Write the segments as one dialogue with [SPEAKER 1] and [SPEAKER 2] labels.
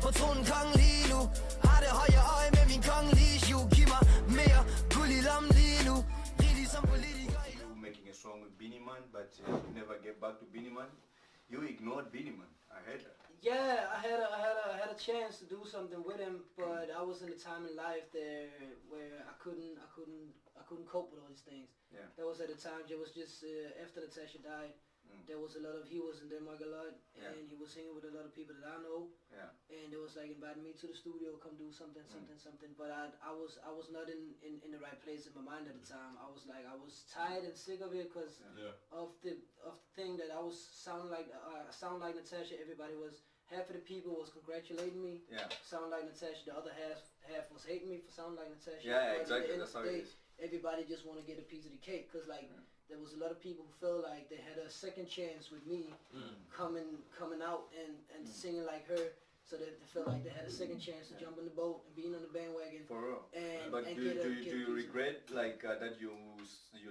[SPEAKER 1] for tronen kong lige nu. Har det høje øje med min kongelige ju. Giv mig mere guld i lam lige nu. Rigtig som politiker.
[SPEAKER 2] You making a song with Beanie Man, but you never get back to Beanie Man. You ignored Beanie Man. I heard that.
[SPEAKER 3] Yeah, I had a chance to do something with him, but I was in a time in life there where I couldn't cope with all these things.
[SPEAKER 2] Yeah.
[SPEAKER 3] That was at the time. It was just after Natasha died. There was a lot of, he was in Denmark a lot, and he was hanging with a lot of people that I know.
[SPEAKER 2] Yeah.
[SPEAKER 3] And it was like inviting me to the studio, come do something. But I was not in the right place in my mind at the time. I was like, I was tired and sick of it because of the thing that I was sound like Natasha. Everybody was, half of the people was congratulating me.
[SPEAKER 2] Yeah.
[SPEAKER 3] Sound like Natasha. The other half was hating me for sounding like Natasha.
[SPEAKER 2] Yeah,
[SPEAKER 3] but
[SPEAKER 2] exactly.
[SPEAKER 3] At the end
[SPEAKER 2] That's
[SPEAKER 3] of
[SPEAKER 2] how
[SPEAKER 3] the day,
[SPEAKER 2] it is.
[SPEAKER 3] everybody just want to get a piece of the cake because like. There was a lot of people who felt like they had a second chance with me coming out and singing like her, so that they felt like they had a second chance to jump on the boat and being on the bandwagon.
[SPEAKER 2] For real.
[SPEAKER 3] But
[SPEAKER 2] do you regret like that you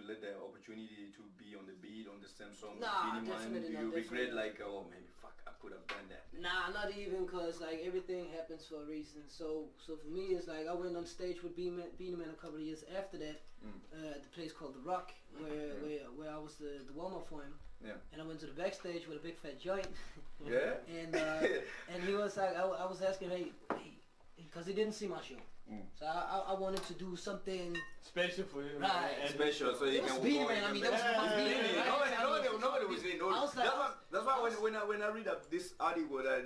[SPEAKER 2] let the opportunity to be on the beat on the same song?
[SPEAKER 3] Nah, definitely not.
[SPEAKER 2] Do you regret like, oh maybe fuck, I could have done that?
[SPEAKER 3] Nah, not even, cause like everything happens for a reason. So for me it's like I went on stage with Beanie Man a couple of years after that at the place called The Rock, where I was the warm-up for him.
[SPEAKER 2] Yeah.
[SPEAKER 3] And I went to the backstage with a big fat joint.
[SPEAKER 2] Yeah.
[SPEAKER 3] And he was like, I was asking, hey, because he didn't see my show. So I wanted to do something
[SPEAKER 4] special for him.
[SPEAKER 3] Right.
[SPEAKER 2] Special, so he can
[SPEAKER 3] Beanie Man. I mean, that was my Beanie Man.
[SPEAKER 2] Nobody was saying no. That's why when I read up this article that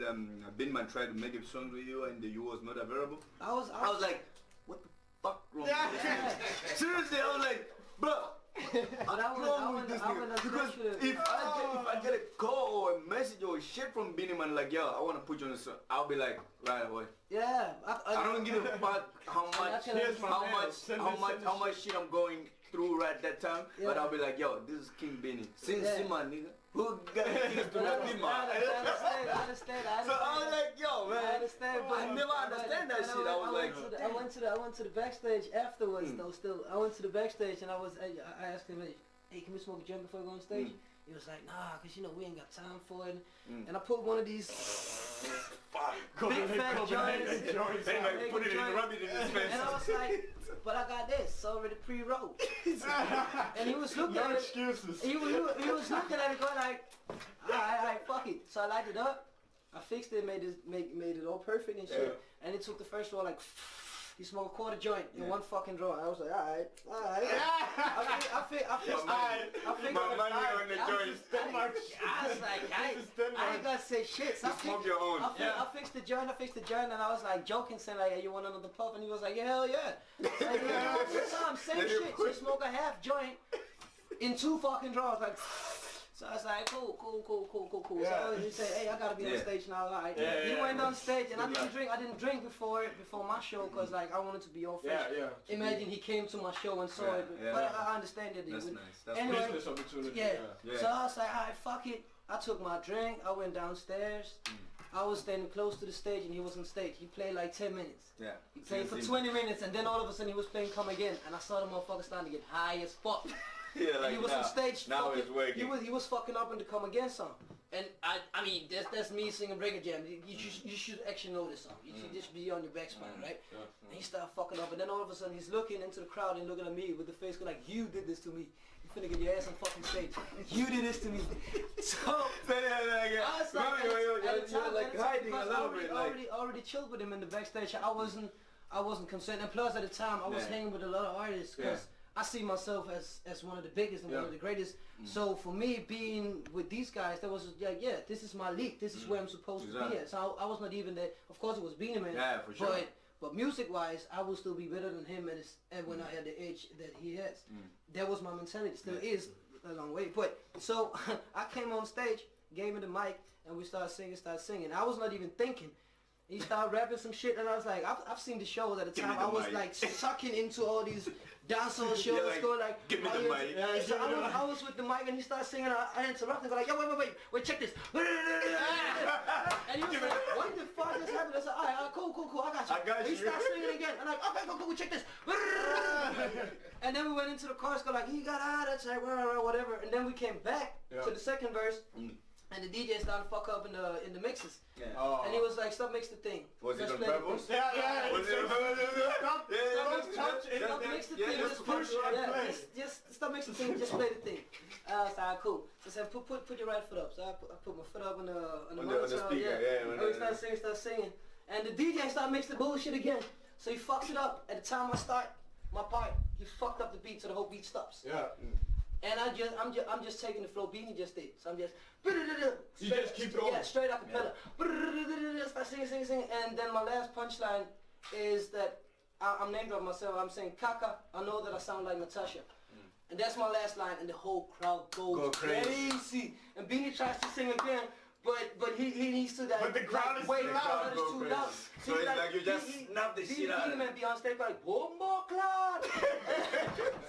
[SPEAKER 2] Beanie Man tried to make a song with you and you was not available, I was like, what the fuck wrong with this? Seriously, I was like, bro. Because if I get a call or a message or shit from Beanie Man like, yo, I want to put you on the song, I'll be like, right away.
[SPEAKER 3] Yeah.
[SPEAKER 2] I don't give a fuck how much shit I'm going through right that time, but I'll be like, yo, this is King Beanie. Sing my nigga. Who got keys to the Beanie Man?
[SPEAKER 3] I understand.
[SPEAKER 2] So I was like, yo, man.
[SPEAKER 3] I understand, but
[SPEAKER 2] I never understand that shit. I was like,
[SPEAKER 3] I went to the backstage afterwards though. Still, I went to the backstage and I asked him, hey, can we smoke a joint before we go on stage? He was like, nah, cause you know we ain't got time for it. And I put one of these big fat joints.
[SPEAKER 2] Put it in, rub it in his face.
[SPEAKER 3] And I was like, but I got this already pre-rolled. And he was looking at it.
[SPEAKER 4] Excuses.
[SPEAKER 3] He was looking at it going like, alright, fuck it. So I lighted it up. I fixed it, made it all perfect and shit. And it took the first roll like. He smoked a quarter joint in one fucking drawer. I was like, alright. I fixed
[SPEAKER 2] my money on the joint.
[SPEAKER 3] I was like, I ain't gonna say shit. So
[SPEAKER 2] Smoke your own.
[SPEAKER 3] I fixed the joint, and I was like joking, saying like, hey, you want another puff? And he was like, yeah, hell yeah. Like, same shit. So smoke a half joint in 2 fucking drawers, like. So I was like, cool. So he said, hey, I gotta be on stage now. Like, he went on stage, and I didn't drink before my show, cause like I wanted to be all fresh. Imagine he came to my show and saw it, but I understand that.
[SPEAKER 2] That's nice. That's
[SPEAKER 3] anyway,
[SPEAKER 4] business opportunity.
[SPEAKER 3] Yeah. So I was like, alright, fuck it. I took my drink. I went downstairs. I was standing close to the stage, and he was on stage. He played like 10 minutes.
[SPEAKER 2] Yeah.
[SPEAKER 3] He played for 20 minutes, and then all of a sudden he was playing Come Again, and I saw the motherfucker starting to get high as fuck.
[SPEAKER 2] Yeah, like
[SPEAKER 3] he was on stage.
[SPEAKER 2] Now it's working.
[SPEAKER 3] He was fucking up in the Come Again song, and I mean that's me singing Breaker Jam. You should actually know this song. You should just be on your back spine, right? And he started fucking up, and then all of a sudden he's looking into the crowd and looking at me with the face going like, you did this to me. You finna get your ass on fucking stage. You did this to me. So I was like,
[SPEAKER 2] hiding a little bit.
[SPEAKER 3] I already chilled with him in the backstage. I wasn't concerned, and plus at the time I was hanging with a lot of artists because. I see myself as one of the biggest and one of the greatest. So for me being with these guys, that was like, this is my league. This is where I'm supposed to be at. So I was not even there. Of course it was Beanie Man.
[SPEAKER 2] Yeah, for sure.
[SPEAKER 3] But music-wise, I will still be better than him and when I had the age that he has. That was my mentality. Still is a long way. But so I came on stage, gave him the mic, and we started singing. I was not even thinking. He started rapping some shit, and I was like, I've seen the shows at the time. I was like sucking into all these dancehall shows, going like,
[SPEAKER 2] give me the mic.
[SPEAKER 3] So I was with the mic, and he started singing. I interrupted, go like, yo, wait, check this. And he was like, what the fuck just happened? I said, alright, cool, I got you.
[SPEAKER 2] I got you.
[SPEAKER 3] He started singing again, and I'm like, okay, cool, check this. And then we went into the chorus, go like, he got out, that's like, whatever. And then we came back to the second verse. And the DJ started to fuck up in the mixes.
[SPEAKER 2] Yeah.
[SPEAKER 4] Oh.
[SPEAKER 3] And he was like, stop mix the thing.
[SPEAKER 2] Was it
[SPEAKER 3] Just
[SPEAKER 2] on
[SPEAKER 3] play the
[SPEAKER 2] purpose?
[SPEAKER 3] thing.
[SPEAKER 4] Yeah.
[SPEAKER 2] Was it on purpose?
[SPEAKER 3] Stop mix the thing, just push. Yeah, just stop mix the thing, just play the thing. I was like, cool. So I said, put your right foot up. So I put my foot up on the monitor.
[SPEAKER 2] speaker, yeah.
[SPEAKER 3] And we started singing. And the DJ started mixing the bullshit again. So he fucks it up. At the time I start my part, he fucked up the beat so the whole beat stops.
[SPEAKER 4] Yeah.
[SPEAKER 3] And I'm just taking the flow Beanie just did. So I'm just
[SPEAKER 4] You just keep going.
[SPEAKER 3] Yeah, straight acapella. Start singing. And then my last punchline is that I'm name dropping myself. I'm saying, Kaka, I know that I sound like Natasha. And that's my last line, and the whole crowd goes crazy. And Beanie tries to sing again, but he needs to
[SPEAKER 4] But the crowd is too loud.
[SPEAKER 3] Too loud.
[SPEAKER 2] So it's like you just snap the shit out.
[SPEAKER 3] Beanie man be on stage like, one more cloud.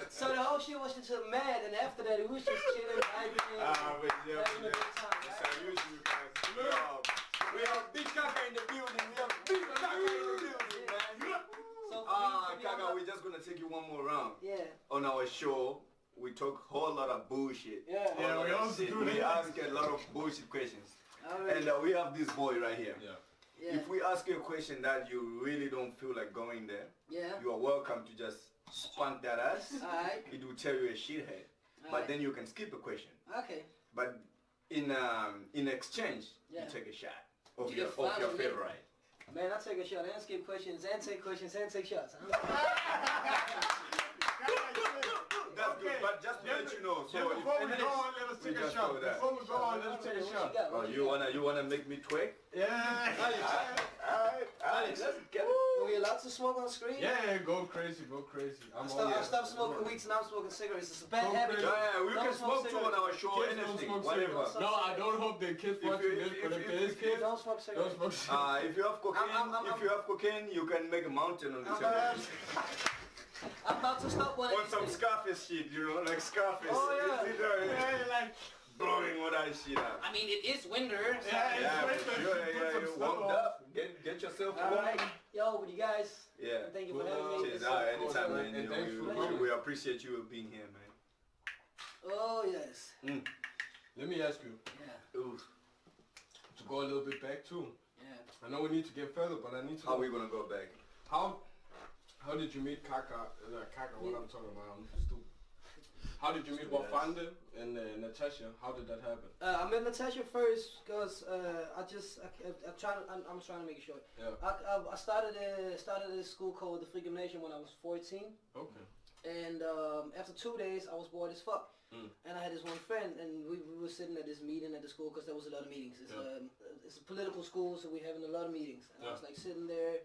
[SPEAKER 3] So the whole shit was just mad, and after that it was just chilling, vibing, having a good time.
[SPEAKER 2] Salute you guys. We have big Kaka in the building. We have big Kaka in the building, man.
[SPEAKER 3] So
[SPEAKER 2] Kaka, we're just gonna take you one more round.
[SPEAKER 3] Yeah.
[SPEAKER 2] On our show, we talk a whole lot of bullshit.
[SPEAKER 3] Yeah.
[SPEAKER 4] Yeah, we also do
[SPEAKER 2] We
[SPEAKER 4] that.
[SPEAKER 2] ask a lot of bullshit questions.
[SPEAKER 3] Alright.
[SPEAKER 2] And we have this boy right here.
[SPEAKER 3] Yeah.
[SPEAKER 2] If we ask you a question that you really don't feel like going there,
[SPEAKER 3] Yeah.
[SPEAKER 2] you are welcome to just spunk that ass.
[SPEAKER 3] Alright.
[SPEAKER 2] It will tell you a shithead. But
[SPEAKER 3] Alright.
[SPEAKER 2] then you can skip a question.
[SPEAKER 3] Okay.
[SPEAKER 2] But in exchange,
[SPEAKER 3] Yeah.
[SPEAKER 2] you take a shot of
[SPEAKER 3] You
[SPEAKER 2] your
[SPEAKER 3] get fun with me.
[SPEAKER 2] favorite.
[SPEAKER 3] Man, I take a shot and skip questions and take questions and take shots.
[SPEAKER 2] That's good, but just to let you know. So
[SPEAKER 4] Yeah, before we
[SPEAKER 2] if-
[SPEAKER 4] go on, let us take a
[SPEAKER 2] just
[SPEAKER 4] shot.
[SPEAKER 2] know that.
[SPEAKER 4] Before we go on, let's take a shot.
[SPEAKER 2] Oh, you wanna make me twerk?
[SPEAKER 4] Yeah.
[SPEAKER 2] Alright, Alex, let's get it.
[SPEAKER 3] Are we allowed to smoke on screen?
[SPEAKER 4] Yeah, go crazy. I'm
[SPEAKER 3] I stopped smoking weeds and I'm smoking cigarettes. It's a bad
[SPEAKER 4] Go
[SPEAKER 3] habit.
[SPEAKER 4] crazy.
[SPEAKER 2] Yeah, we
[SPEAKER 3] Don't
[SPEAKER 2] can smoke too on our show,
[SPEAKER 4] Kids don't
[SPEAKER 2] anything,
[SPEAKER 4] smoke
[SPEAKER 2] whatever.
[SPEAKER 4] cigarettes. No, I don't hope the kids watching this, but if there is kids,
[SPEAKER 3] Don't smoke
[SPEAKER 4] don't
[SPEAKER 3] cigarettes.
[SPEAKER 4] smoke cigarettes.
[SPEAKER 2] If you have cocaine, you can make a mountain on the table.
[SPEAKER 3] I'm about to stop one.
[SPEAKER 2] On some Scarface shit, you know, like Scarface.
[SPEAKER 3] Oh, yeah.
[SPEAKER 2] You see that?
[SPEAKER 4] Yeah, like,
[SPEAKER 2] Blowing all that shit out.
[SPEAKER 3] I mean, it is winter. So.
[SPEAKER 2] Yeah,
[SPEAKER 4] it's
[SPEAKER 2] but you're warmed up. Get yourself
[SPEAKER 3] All
[SPEAKER 2] warm.
[SPEAKER 3] right. Yo, with you guys.
[SPEAKER 2] Yeah.
[SPEAKER 3] Thank you for having me.
[SPEAKER 2] Cheers.
[SPEAKER 3] It's
[SPEAKER 2] Anytime,
[SPEAKER 3] awesome.
[SPEAKER 2] man.
[SPEAKER 4] And thanks for
[SPEAKER 2] We appreciate you being here, man.
[SPEAKER 3] Oh, yes.
[SPEAKER 4] let me ask you,
[SPEAKER 3] Yeah.
[SPEAKER 2] Ooh.
[SPEAKER 4] to go a little bit back too.
[SPEAKER 3] Yeah.
[SPEAKER 4] I know we need to get further, but I need to
[SPEAKER 2] How
[SPEAKER 4] know,
[SPEAKER 2] we gonna go back?
[SPEAKER 4] how did you meet Kaka? Kaka, what I'm talking about, I'm stupid. How did you meet Wafande and Natasha? How did that happen?
[SPEAKER 3] I met Natasha first because I'm trying to make it short.
[SPEAKER 4] Yeah.
[SPEAKER 3] I started a school called the Free Gymnasium when I was 14.
[SPEAKER 4] Okay.
[SPEAKER 3] And after 2 days, I was bored as fuck. And I had this one friend, and we were sitting at this meeting at the school because there was a lot of meetings. It's a political school, so we're having a lot of meetings. And I was like sitting there,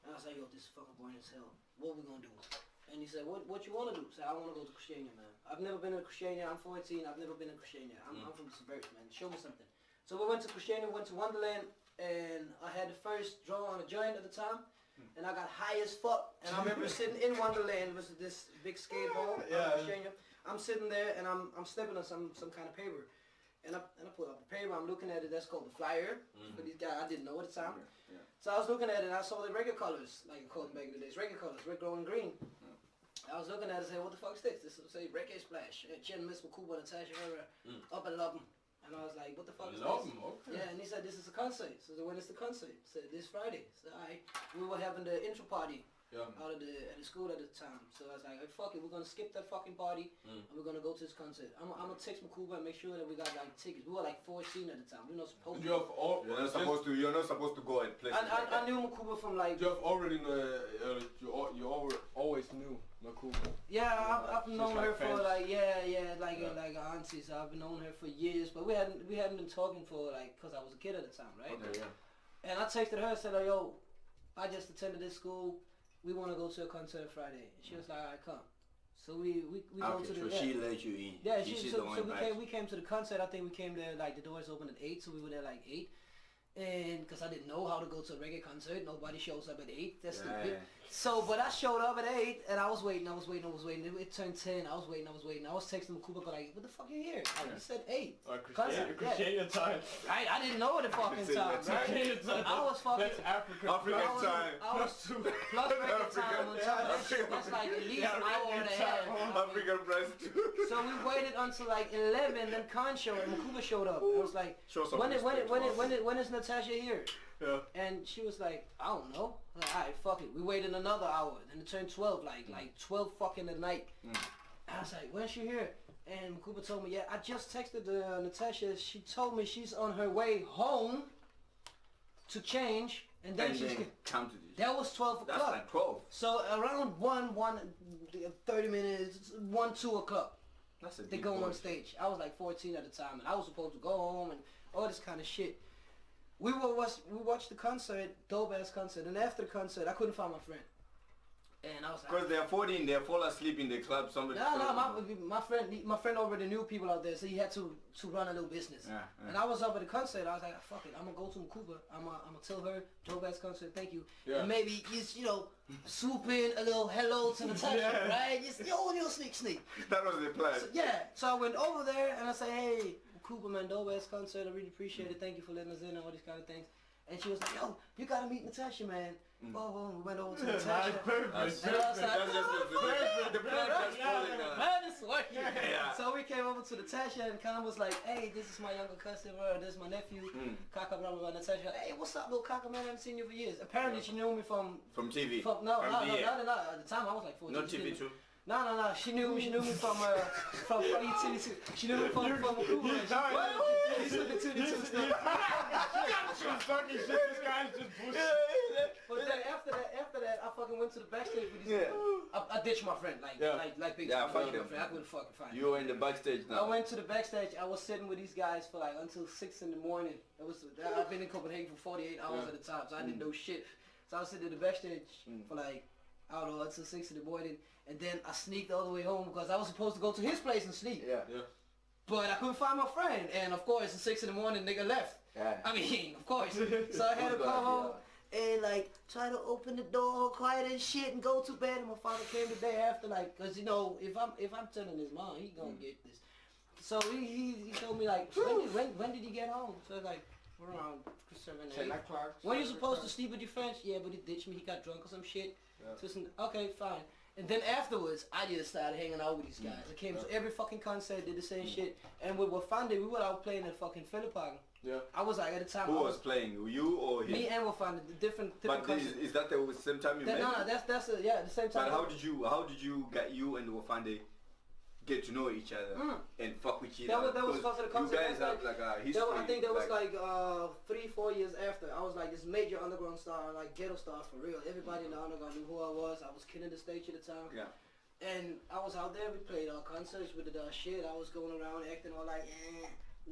[SPEAKER 3] and I was like, yo, this is fucking boring as hell. What we gonna do? And he said, what you want to do? I said, I want to go to Christiania, man. I've never been to Christiania. I'm 14. I've never been to Christiania. I'm from the suburbs, man. Show me something. So we went to Christiania, went to Wonderland, and I had the first draw on a joint at the time. And I got high as fuck. And I remember sitting in Wonderland, it was this big skate hall in Christiania. I'm sitting there and I'm snipping on some kind of paper. And I pull up the paper, I'm looking at it, that's called the flyer. For these guys, I didn't know at the time. So I was looking at it and I saw the regular colors, like I called them back in the days, regular colors, red, gold, and green. I was looking at it and saying, what the fuck is this? This will say Reggae Splash, Chen, Miss Makuba, Natasha, up and love 'em. And I was like, what the fuck is
[SPEAKER 4] Love
[SPEAKER 3] this?
[SPEAKER 4] 'em, okay.
[SPEAKER 3] Yeah, and he said, this is a concert. So when is the concert? I said, this Friday. So we were having the intro party out at the school at the time. So I was like, hey, fuck it, we're gonna skip that fucking party and we're gonna go to this concert. I'm gonna text Makuba and make sure that we got like tickets. We were like 14 at the time. We were not supposed to.
[SPEAKER 4] You're
[SPEAKER 2] not supposed to go at places.
[SPEAKER 3] I knew Makuba from like.
[SPEAKER 4] You have already you always knew Makuba.
[SPEAKER 3] Yeah, I've known her for
[SPEAKER 4] fans.
[SPEAKER 3] like like an auntie. So I've known her for years, but we hadn't been talking for like because I was a kid at the time, right?
[SPEAKER 4] Okay, yeah.
[SPEAKER 3] And I texted her and said, like, yo, I just attended this school. We want to go to a concert Friday. And she was like, alright, come. So we go to the.
[SPEAKER 2] So she let you in.
[SPEAKER 3] Yeah,
[SPEAKER 2] She's
[SPEAKER 3] so
[SPEAKER 2] the one
[SPEAKER 3] we came to the concert. I think we came there like the doors opened at 8, so we were there like 8. And because I didn't know how to go to a reggae concert, nobody shows up at 8. That's stupid. So, but I showed up at 8, and I was waiting. It turned 10. I was waiting. I was texting Kuba, like, what the fuck you here? You said 8.
[SPEAKER 4] Christian time.
[SPEAKER 3] I didn't know the fucking time. Right? I was fucking...
[SPEAKER 4] That's African
[SPEAKER 2] time.
[SPEAKER 3] I was plus reggae time on top. That's like at least an hour and a half.
[SPEAKER 2] African breast.
[SPEAKER 3] So we waited until like 11, then Khan showed and Makuba showed up. I was like, when is Natasha here?
[SPEAKER 4] Yeah.
[SPEAKER 3] And she was like, I don't know. Like, alright, fuck it. We waited another hour. Then it turned 12, like 12 fucking at night. I was like, when's she here? And Makuba told me, yeah, I just texted Natasha. She told me she's on her way home to change. And then she's
[SPEAKER 2] counted it.
[SPEAKER 3] That was 12 o'clock.
[SPEAKER 2] That's like 12.
[SPEAKER 3] So around 30 minutes, 1, 2 o'clock. They go on stage. I was like 14 at the time, and I was supposed to go home and all this kind of shit. We watched the concert, dope ass concert, and after the concert, I couldn't find my friend. And I was like,
[SPEAKER 2] because they're 14, they fall asleep in the club. Somebody.
[SPEAKER 3] My friend already knew people out there, so he had to run a little business. And I was up at the concert. I was like, fuck it, I'm gonna go to Makuba. I'm gonna tell her, dope ass concert, thank you.
[SPEAKER 4] Yeah.
[SPEAKER 3] And maybe just swoop in a little hello to Natasha, right? Just sneak.
[SPEAKER 2] That was the plan.
[SPEAKER 3] So I went over there and I said, hey, Makuba, man, dope ass concert. I really appreciate it. Thank you for letting us in and all these kind of things. And she was like, yo, you gotta meet Natasha, man. We went over to Natasha.
[SPEAKER 2] That's just the plan just falling down.
[SPEAKER 3] Man, it's working. So we came over to Natasha and Khan was like, hey, this is my younger cousin, this is my nephew, Kaka, blah, blah, blah. Natasha, hey, what's up, little Kaka, man? I haven't seen you for years. Apparently she knew me from
[SPEAKER 2] TV.
[SPEAKER 3] No. At the time I was like 14.
[SPEAKER 2] Not TV too.
[SPEAKER 3] No. She knew me from TV too. She knew me from Makuba. He's looking 22 still.
[SPEAKER 4] She was talking shit. This guy's just bullshit.
[SPEAKER 3] But then after that, I fucking went to the backstage with these. I ditched my friend, like big.
[SPEAKER 2] Yeah, fuck
[SPEAKER 3] my friend. I couldn't fucking find him.
[SPEAKER 2] You were in the backstage now.
[SPEAKER 3] I went to the backstage. I was sitting with these guys for like until 6 in the morning. I've been in Copenhagen for 48 hours at a time, so I didn't know shit. So I was sitting in the backstage for like, I don't know, until 6 in the morning. And then I sneaked all the way home because I was supposed to go to his place and sleep.
[SPEAKER 2] Yeah.
[SPEAKER 3] But I couldn't find my friend. And of course, at 6 in the morning, nigga left. I mean, of course. So I had to come home and like try to open the door quiet and shit and go to bed. And my father came the day after, like, cause if I'm telling his mom, he gonna get this. So he told me like, when did he get home? So like around 7, 8. When you supposed to sleep with your friends? Yeah, but he ditched me. He got drunk or some shit. Okay, fine. And then afterwards, I just started hanging out with these guys. I came to every fucking concert, did the same shit. And with Wafande, we were out playing at fucking Philippine.
[SPEAKER 4] Yeah.
[SPEAKER 3] I was like, at the time.
[SPEAKER 2] Who was playing? You or him?
[SPEAKER 3] Me and Wafande, different
[SPEAKER 2] But is that the same time you met?
[SPEAKER 3] No, that's the same time.
[SPEAKER 2] But how did you get you and Wafande get to know each other and fuck with each other?
[SPEAKER 3] That was because of the concert.
[SPEAKER 2] You guys have like a history.
[SPEAKER 3] I think that was like 3-4 years after. I was like this major underground star, like ghetto star for real. Everybody in the underground knew who I was. I was killing the stage at the time.
[SPEAKER 2] Yeah.
[SPEAKER 3] And I was out there. We played concerts with the shit. I was going around acting all like,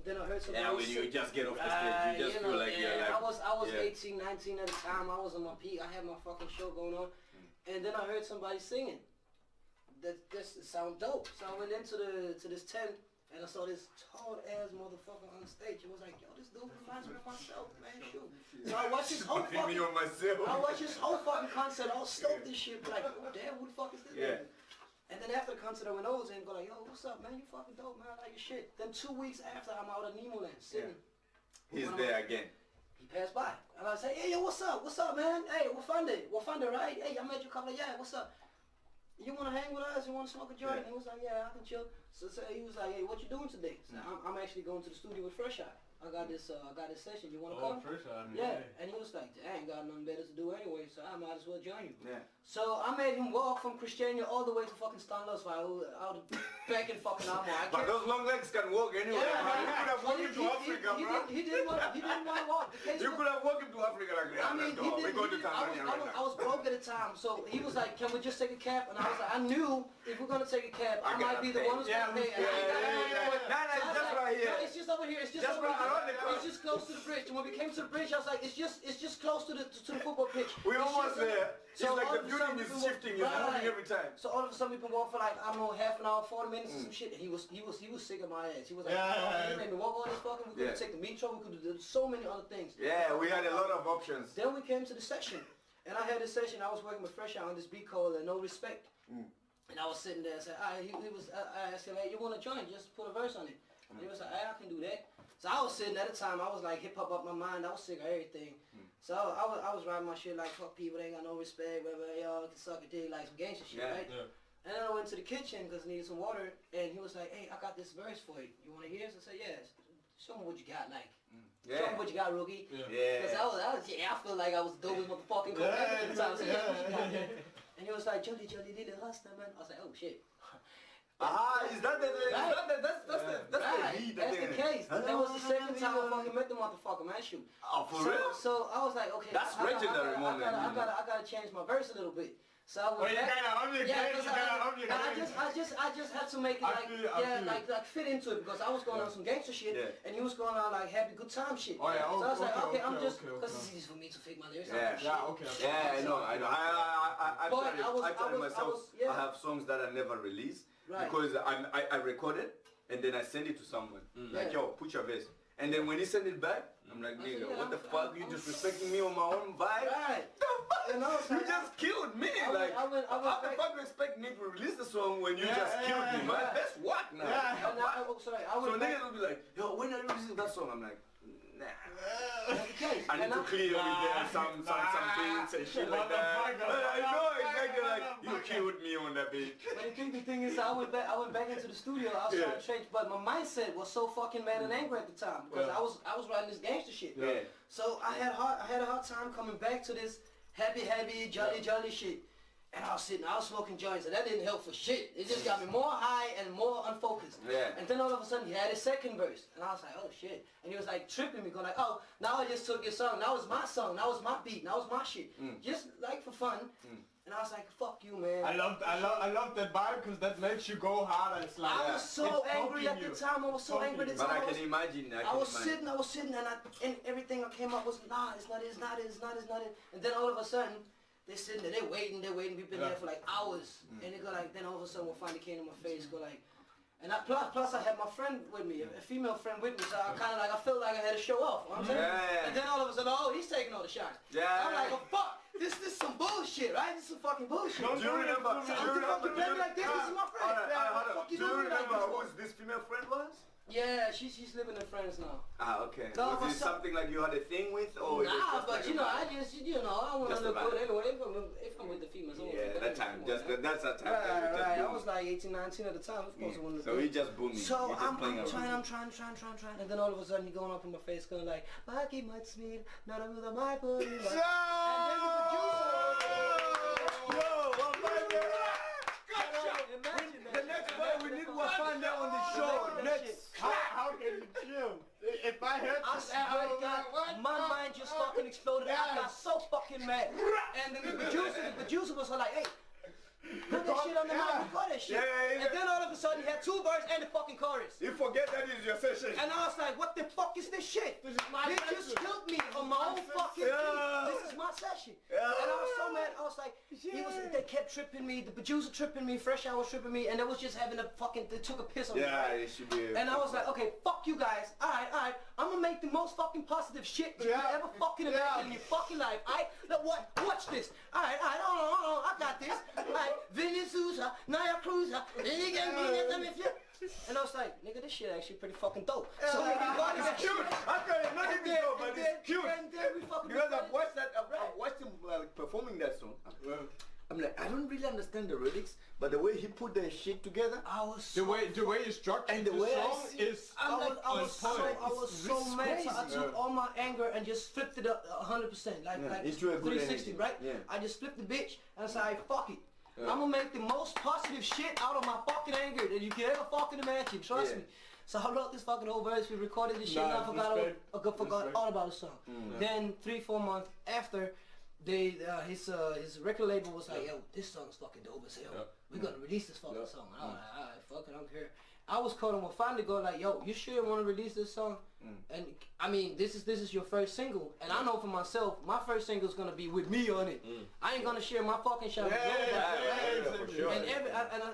[SPEAKER 3] Then I heard somebody.
[SPEAKER 2] Yeah, when you just get off the stage, you just feel like you're like.
[SPEAKER 3] I was 18, 19 at the time. I was on my peak. I had my fucking show going on, and then I heard somebody singing. That sound dope. So I went into this tent and I saw this tall ass motherfucker on stage. It was like, yo, this dude reminds me of myself, man. Shoot. So I watched his whole fucking concert. I was stoked this shit. Like, oh damn, who the fuck is this?
[SPEAKER 2] Yeah.
[SPEAKER 3] And then after the concert, I went over to him and go like, yo, what's up, man? You fucking dope, man. I like your shit. Then 2 weeks after, I'm out at Nemo Land singing.
[SPEAKER 2] He's there again.
[SPEAKER 3] He passed by and I say, hey, yo, what's up? What's up, man? Hey, Wafande, right? Hey, I met you a couple of what's up? You want to hang with us? You want to smoke a joint? And he was like, yeah, I can chill. So he was like, hey, what you doing today? So I'm actually going to the studio with Fresh Eye. I got this session. You want to come?
[SPEAKER 4] Fresh Eye.
[SPEAKER 3] Yeah. And he was like, I ain't got nothing better to do anyway, so I might as well join you.
[SPEAKER 2] Yeah.
[SPEAKER 3] So I made him walk from Christiania all the way to fucking Stanlos out back in fucking Amor.
[SPEAKER 2] But those long legs can walk anyway, man. You could have walked him to Africa, bro.
[SPEAKER 3] He didn't want to walk.
[SPEAKER 2] You could have walked him to Africa like that. Let's go. We're going to Tanzania right now.
[SPEAKER 3] I was broke at the time, so he was like, can we just take a cab? And I was like, I knew if we're going to take a cab, I might be the one who's going to pay.
[SPEAKER 2] That's right here.
[SPEAKER 3] It's just over here. It's just over here. It's just close to the bridge. And when we came to the bridge, I was like, it's just close to the football pitch.
[SPEAKER 2] We almost there. It's
[SPEAKER 3] So
[SPEAKER 2] like
[SPEAKER 3] all
[SPEAKER 2] the
[SPEAKER 3] of a sudden
[SPEAKER 2] building is
[SPEAKER 3] we
[SPEAKER 2] shifting, it's
[SPEAKER 3] right.
[SPEAKER 2] moving every time.
[SPEAKER 3] So all of a sudden we've been walking for like, I don't know, half an hour, 40 minutes or some shit. And he was sick of my ass. He was like, you made me walk all this fucking, we could have taken the metro, we could have done so many other things.
[SPEAKER 2] Yeah, we had a lot of options.
[SPEAKER 3] Then we came to the session. And I had this session, I was working with Fresh Out on this beat called No Respect. And I was sitting there and said, I asked him, hey, you want to join? Just put a verse on it. And he was like, hey, I can do that. So I was sitting at the time, I was like hip hop up my mind, I was sick of everything. So I was writing my shit like, fuck people, they ain't got no respect, whatever, y'all can suck a dick, like some gangster shit, right? Yeah. And then I went to the kitchen because I needed some water, and he was like, hey, I got this verse for you. You want to hear it? So I said, yes. Show me what you got, like. Show me what you got, rookie. Because I feel like I was the dopest motherfucking cool at the time. So yeah, what you got, man? And he was like, Jolly, did it hustler, man. I was like, oh shit.
[SPEAKER 2] Is that the beat?
[SPEAKER 3] That's the case. That was the second time I fucking met the motherfucker, man. Shoot.
[SPEAKER 2] Oh, for real?
[SPEAKER 3] So I was like, okay.
[SPEAKER 2] That's legendary moment.
[SPEAKER 3] I gotta change my verse a little bit. So I went back. I just had to make it like fit into it because I was going on some gangster shit and he was going on like happy good time shit. Oh yeah. So I was like, okay, I'm just because it's easy for me to fake my lyrics.
[SPEAKER 2] Yeah, I know. I tell myself I have songs that I never release because I record it and then I send it to someone like, yo, put your verse. And then when he send it back, I'm like, nigga, what the fuck? You disrespecting me on my own vibe? Right. The fuck? You just killed me. Like, how the fuck you expect me to release the song when you just killed me? My best work now. So niggas will be like, yo, when are you releasing that song? I'm like, nah. I need to clear with them some beats and shit like that. I know exactly, like, you killed me on that beat.
[SPEAKER 3] But the thing is, I went back into the studio. I was trying to change, but my mindset was so fucking mad and angry at the time because I was writing this gangster shit. So I had a hard time coming back to this happy, jolly shit. And I was smoking joints, and that didn't help for shit. It just got me more high and more unfocused. And then all of a sudden, he had his second verse, and I was like, oh shit. And he was like tripping me, going like, oh, now I just took your song. That was my song. That was my beat. That was my shit. Just like for fun. And I was like, fuck you, man.
[SPEAKER 4] I love that vibe because that makes you go hard. It's like
[SPEAKER 3] I was so angry at the time. I was so angry at the time.
[SPEAKER 2] But I can imagine. I was
[SPEAKER 3] sitting, and everything I came up was, nah, it's not it. And then all of a sudden, they're sitting there, they're waiting. We've been there for like hours. And they go like, then all of a sudden one finally came to my face, go like, and plus I had my friend with me, a female friend with me, so I kind of like, I felt like I had to show off. You know what I'm saying? And then all of a sudden, oh, he's taking all the shots. I'm like, oh fuck, this is some bullshit, right? This is some fucking bullshit.
[SPEAKER 2] Do you remember?
[SPEAKER 3] Like, this is my friend.
[SPEAKER 2] Do you remember who this female friend was?
[SPEAKER 3] Yeah, she's living in France now.
[SPEAKER 2] Okay. No, was this something like you had a thing with, or?
[SPEAKER 3] Nah, but like I just, I want to look good anyway. If I'm with the females,
[SPEAKER 2] that time, that's that time.
[SPEAKER 3] Right. I was like 18, 19 at the time. Of course, I wanted to.
[SPEAKER 2] So he just booming.
[SPEAKER 3] So I'm trying, and then all of a sudden he going up in my face, going like, "Maki matsmir, nara muda mai poli." And then the producer.
[SPEAKER 2] Yo, what the next part we need to find out on the show. Next.
[SPEAKER 4] How can you chill? If I heard
[SPEAKER 3] my mind just fucking exploded. I got so fucking mad. And then the producer was like, hey, put that shit on the mic, record that shit. And then all of a sudden he had two verses and the fucking chorus.
[SPEAKER 2] You forget that is your session.
[SPEAKER 3] And I was like, what the fuck is this shit? They just killed me on my own fucking beat. This is my session. And I was so mad. I was like, they kept tripping me. The producer tripping me. Fresh Out was tripping me. And they was just having they took a piss on me.
[SPEAKER 2] It should be.
[SPEAKER 3] And I was like, okay, fuck you guys. Alright. I'm gonna make the most fucking positive shit you ever fucking imagine in your fucking life. Alright? Watch this. Alright, hold on. I got this. Alright. Vinny Sousa, Naya Cruiser, and I was like, nigga, this shit actually pretty fucking dope. So we got
[SPEAKER 2] it's cute. I tell you, not even dope, but it's cute.
[SPEAKER 3] And then we fucking
[SPEAKER 2] because I've watched him performing that song. I'm like, I don't really understand the lyrics, but the way he put the shit together,
[SPEAKER 4] the way you structured
[SPEAKER 2] and the way
[SPEAKER 4] song is
[SPEAKER 3] I was so mad. So I took all my anger and just flipped it up 100%, like
[SPEAKER 2] into a
[SPEAKER 3] 360, right?
[SPEAKER 2] Yeah.
[SPEAKER 3] I just flipped the bitch and I said, fuck it. I'm gonna make the most positive shit out of my fucking anger that you can ever fucking imagine. Trust me. So I wrote this fucking whole verse. We recorded this shit. And I forgot all about the song. Then 3-4 months after, his record label was like, yo, this song's fucking dope as hell. We're gonna release this fucking song. And I was like, alright, fuck it, I'm here. I was calling with finally go like, yo, you sure you want to release this song? And I mean, this is your first single, and I know for myself, my first single is gonna be with me on it. I ain't gonna share my fucking shot with nobody.
[SPEAKER 2] For sure.
[SPEAKER 3] And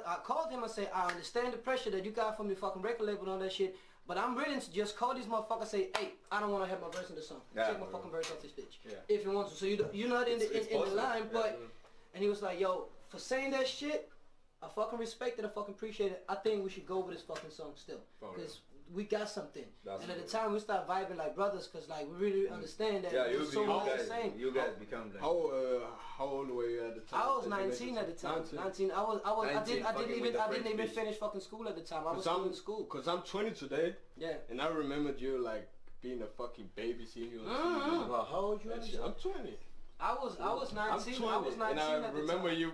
[SPEAKER 3] I called him and said, I understand the pressure that you got from your fucking record label and all that shit, but I'm willing to just call these motherfuckers and say, hey, I don't want to have my verse in the song. Take my fucking verse off this bitch. If you want to. So you're not in the line, but and he was like, yo, for saying that shit, I fucking respect it, I fucking appreciate it. I think we should go with this fucking song still. Because we got something. And at the time we start vibing like brothers, because like we really understand that there's so much the same.
[SPEAKER 2] You guys become like...
[SPEAKER 4] How old were you at the time?
[SPEAKER 3] I was 19 at the time. 19. I didn't even finish fucking school at the time. I was still in school.
[SPEAKER 4] Cause I'm 20 today.
[SPEAKER 3] Yeah.
[SPEAKER 4] And I remembered you like being a fucking baby seeing you on TV.
[SPEAKER 2] Well, how old you are?
[SPEAKER 4] I'm 20.
[SPEAKER 3] I was 19.
[SPEAKER 4] I'm 20.
[SPEAKER 3] I was 19
[SPEAKER 4] and I
[SPEAKER 3] at the
[SPEAKER 4] remember
[SPEAKER 3] time.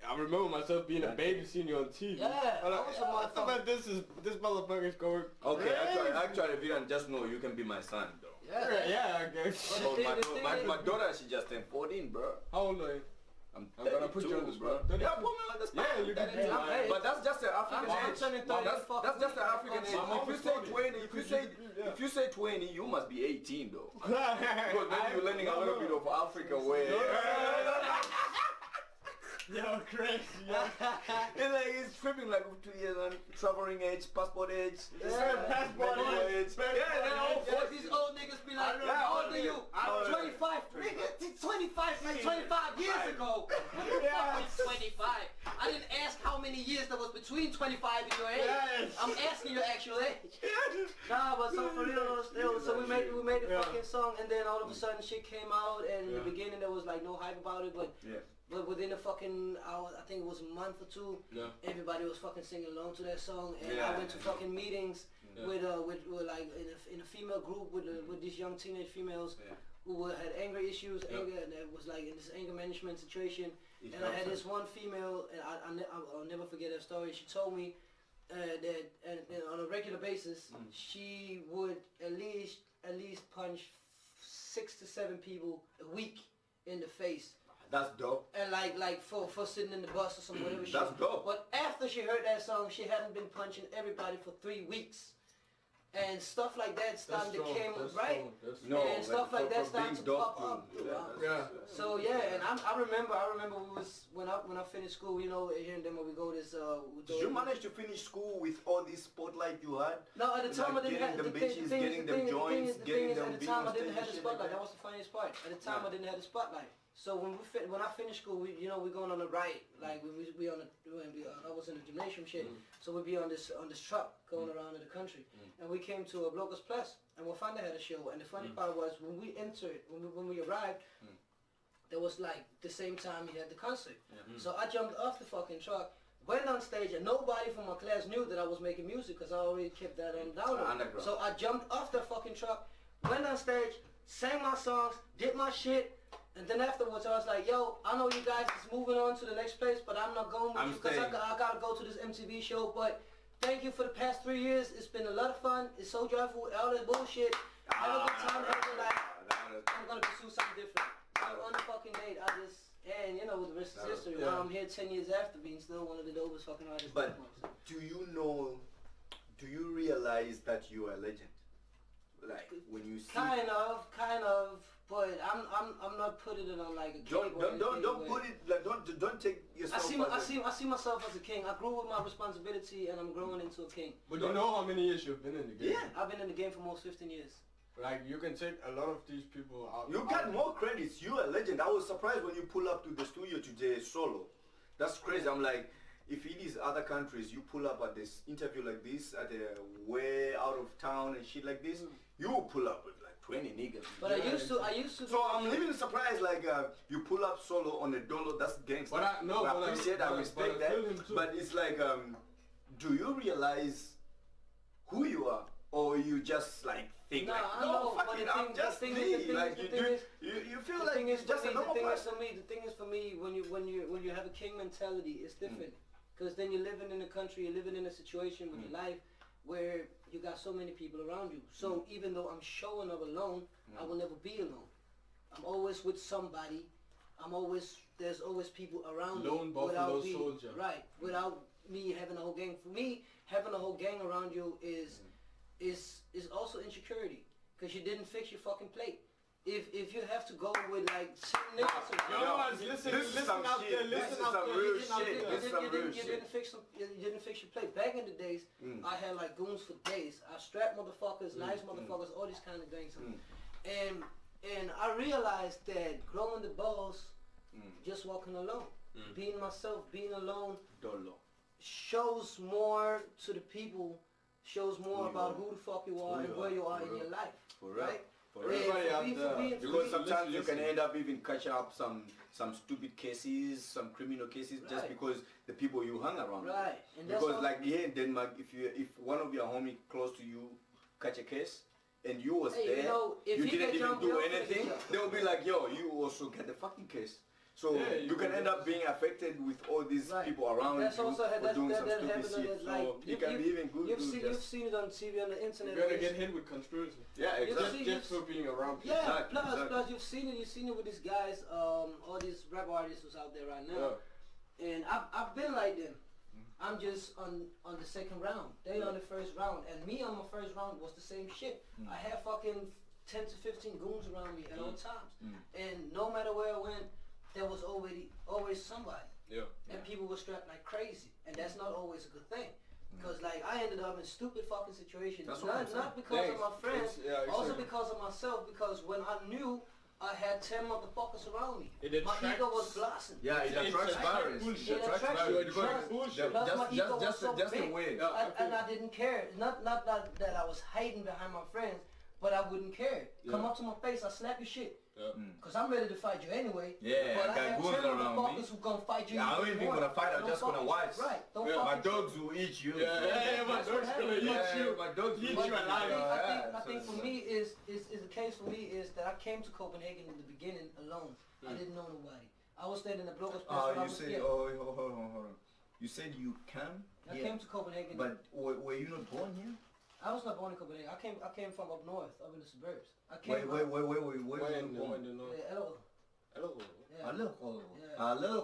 [SPEAKER 4] I remember myself being a baby seeing you on TV.
[SPEAKER 3] Yeah,
[SPEAKER 4] I was
[SPEAKER 3] I was a motherfucker.
[SPEAKER 4] This motherfucker's going
[SPEAKER 2] Okay,
[SPEAKER 4] crazy.
[SPEAKER 2] actually, if you don't just know, you can be my son, though.
[SPEAKER 3] Yeah.
[SPEAKER 4] I guess.
[SPEAKER 3] But the
[SPEAKER 2] Oh,
[SPEAKER 3] thing
[SPEAKER 2] my
[SPEAKER 3] is-
[SPEAKER 2] daughter, she just turned 14, bro.
[SPEAKER 4] How old are you?
[SPEAKER 2] I'm
[SPEAKER 4] gonna put you on the
[SPEAKER 2] 32, bro.
[SPEAKER 4] spot. 32.
[SPEAKER 2] Yeah, put me on the spot.
[SPEAKER 4] Yeah, you can do
[SPEAKER 3] that.
[SPEAKER 2] But that's just the African
[SPEAKER 3] I'm
[SPEAKER 2] age.
[SPEAKER 3] turning 30
[SPEAKER 2] That's just the African age.
[SPEAKER 4] My mom
[SPEAKER 2] If you
[SPEAKER 4] was
[SPEAKER 2] say
[SPEAKER 4] 40.
[SPEAKER 2] 20, if you say 20, you must be 18, though. Because maybe you're learning a little bit of Africa way.
[SPEAKER 4] Yo, crazy.
[SPEAKER 2] It's like it's tripping like 2 years on traveling age, passport age,
[SPEAKER 4] passport
[SPEAKER 2] medical
[SPEAKER 4] age.
[SPEAKER 3] Yeah, these old niggas be like, how old are you? I'm 25. Nigga, 25, like 25 years ago. Fucking 25. I didn't ask how many years there was between 25 and your age.
[SPEAKER 4] Yes.
[SPEAKER 3] I'm asking your actual age. Nah, but so for real, still, so we made the fucking song, and then all of a sudden shit came out, and in the beginning there was like no hype about it, but within a fucking hour, I think it was a month or two, everybody was fucking singing along to that song, and I went to fucking meetings with like in a female group with these young teenage females who had anger issues, and it was like in this anger management situation, and I had this one female, and I'll never forget her story. She told me that on a regular basis she would at least punch 6 to 7 people a week in the face.
[SPEAKER 2] That's dope.
[SPEAKER 3] And like for sitting in the bus or some whatever shit.
[SPEAKER 2] That's dope.
[SPEAKER 3] But after she heard that song, she hadn't been punching everybody for 3 weeks. And stuff like that started to came right? And stuff like that started to pop up. So yeah, and I remember we was when I finished school, you know, here and then when we go this
[SPEAKER 2] Did you manage to finish school with all this spotlight you had?
[SPEAKER 3] No, at the time I didn't have
[SPEAKER 2] the bitches, getting them joints, getting them
[SPEAKER 3] at the time I didn't have the
[SPEAKER 2] shit
[SPEAKER 3] spotlight.
[SPEAKER 2] like
[SPEAKER 3] That was the funniest part. At the time I didn't have the spotlight. So when I finished school, we going on the ride, like we on I was in the gymnasium shit, so we'd be on this truck going around in the country, and we came to a Bloggers Plus, and Wafanda had a show, and the funny part was when we entered, when we arrived, there was like the same time he had the concert, so I jumped off the fucking truck, went on stage, and nobody from my class knew that I was making music because I already kept that on download. So I jumped off the fucking truck, went on stage, sang my songs, did my shit. And then afterwards, I was like, yo, I know you guys is moving on to the next place, but I'm not going with you because I gotta go to this MTV show. But thank you for the past 3 years. It's been a lot of fun. It's so joyful. All that bullshit. Have a good time. Have a life. I'm gonna pursue something different. So on the fucking date, and you know, the rest is history. Now I'm here 10 years after being still one of the dopest fucking artists.
[SPEAKER 2] But do you realize that you are a legend? Like when you see
[SPEAKER 3] kind of, but I'm not putting it on like a
[SPEAKER 2] don't put it like don't take yourself.
[SPEAKER 3] I see myself as a king. I grew with my responsibility, and I'm growing into a king.
[SPEAKER 4] But you know how many years you've been in the game?
[SPEAKER 3] Yeah, I've been in the game for almost 15 years.
[SPEAKER 4] Like you can take a lot of these people out.
[SPEAKER 2] You got more credits. You're a legend. I was surprised when you pull up to the studio today solo. That's crazy. I'm like, if it is other countries, you pull up at this interview like this, at a way out of town and shit like this, you will pull up with like 20 niggas.
[SPEAKER 3] But I used to.
[SPEAKER 2] So I'm even surprised, like you pull up solo on a download. That's gangster.
[SPEAKER 4] But I
[SPEAKER 2] appreciate, I respect that. But it's like, do you realize who you are, or you just like think
[SPEAKER 3] No,
[SPEAKER 2] like,
[SPEAKER 3] I know,
[SPEAKER 2] fuck
[SPEAKER 3] but
[SPEAKER 2] it,
[SPEAKER 3] the
[SPEAKER 2] I'm
[SPEAKER 3] thing-
[SPEAKER 2] just
[SPEAKER 3] the thing
[SPEAKER 2] me.
[SPEAKER 3] is- the
[SPEAKER 2] Like
[SPEAKER 3] thing
[SPEAKER 2] you
[SPEAKER 3] is-
[SPEAKER 2] do, you feel
[SPEAKER 3] The
[SPEAKER 2] like
[SPEAKER 3] thing is,
[SPEAKER 2] just a normal person.
[SPEAKER 3] the thing is for me, when you have a king mentality, it's different. Because then you're living in a country, you're living in a situation with your life where you got so many people around you. So even though I'm showing up alone, I will never be alone. I'm always with somebody. I'm always there's always people around
[SPEAKER 4] Lone
[SPEAKER 3] me
[SPEAKER 4] buffalo
[SPEAKER 3] without me,
[SPEAKER 4] soldier.
[SPEAKER 3] right? Without me having a whole gang. For me, having a whole gang around you is also insecurity, because you didn't fix your fucking plate. If you have to go with like certain niggas,
[SPEAKER 4] Listen out there, listen out there.
[SPEAKER 3] You didn't fix your plate. Back in the days, I had like goons for days. I strapped motherfuckers, nice motherfuckers, all these kind of things. And I realized that growing the balls, just walking alone, being myself, being alone, shows more to the people, shows more about who the fuck you are and where you are in your life, right?
[SPEAKER 2] For everybody out there, because sometimes you can end up even catching up some stupid cases, some criminal cases, just because the people you hung around.
[SPEAKER 3] Right. And
[SPEAKER 2] because like here in Denmark, if one of your homie close to you catch a case and you was there, you didn't even do anything, they will be like, yo, you also get the fucking case. So you can end up being affected with all these people around you for doing some stupid shit.
[SPEAKER 3] Like,
[SPEAKER 2] so it can be even good.
[SPEAKER 3] You've seen it on TV, on the internet.
[SPEAKER 4] You're gonna get hit with conspiracy.
[SPEAKER 2] Yeah, exactly.
[SPEAKER 4] Just for being around people.
[SPEAKER 3] Yeah, plus you've seen it with these guys, all these rap artists who's out there right now. Yeah. And I've been like them. I'm just on the second round. They on the first round. And me on my first round was the same shit. I had fucking 10 to 15 goons around me at all times. And no matter where I went, there was always somebody. Yeah. And people were strapped like crazy. And that's not always a good thing. Because like I ended up in stupid fucking situations. Not because of my friends, also because of myself, because when I knew I had 10 motherfuckers around me, my ego was blossoming.
[SPEAKER 5] Yeah, it attracts virus.
[SPEAKER 3] It attracts bullshit. Plus my ego was so big, and I didn't care. Not that I was hiding behind my friends, but I wouldn't care. Come up to my face, I slap your shit. Cause I'm ready to fight you anyway.
[SPEAKER 5] Yeah,
[SPEAKER 3] but
[SPEAKER 5] I
[SPEAKER 3] have
[SPEAKER 5] got
[SPEAKER 3] 10
[SPEAKER 5] goons around
[SPEAKER 3] motherfuckers
[SPEAKER 5] me.
[SPEAKER 3] who gonna fight you.
[SPEAKER 5] Yeah, I ain't even gonna fight. I'm just gonna watch.
[SPEAKER 3] Right.
[SPEAKER 5] My dogs will eat you.
[SPEAKER 4] Yeah, my dogs gonna eat you.
[SPEAKER 5] My dogs will eat you
[SPEAKER 3] alive. I think for me is the case for me is that I came to Copenhagen in the beginning alone. I didn't know nobody. I was staying in the Blågårds place.
[SPEAKER 5] You said, hold on. You said you came?
[SPEAKER 3] I came to Copenhagen.
[SPEAKER 5] But were you not born here?
[SPEAKER 3] I was not born in Copenhagen. I came from up north, up in the suburbs. I
[SPEAKER 5] Where
[SPEAKER 3] came
[SPEAKER 5] were you born?
[SPEAKER 3] Allerød.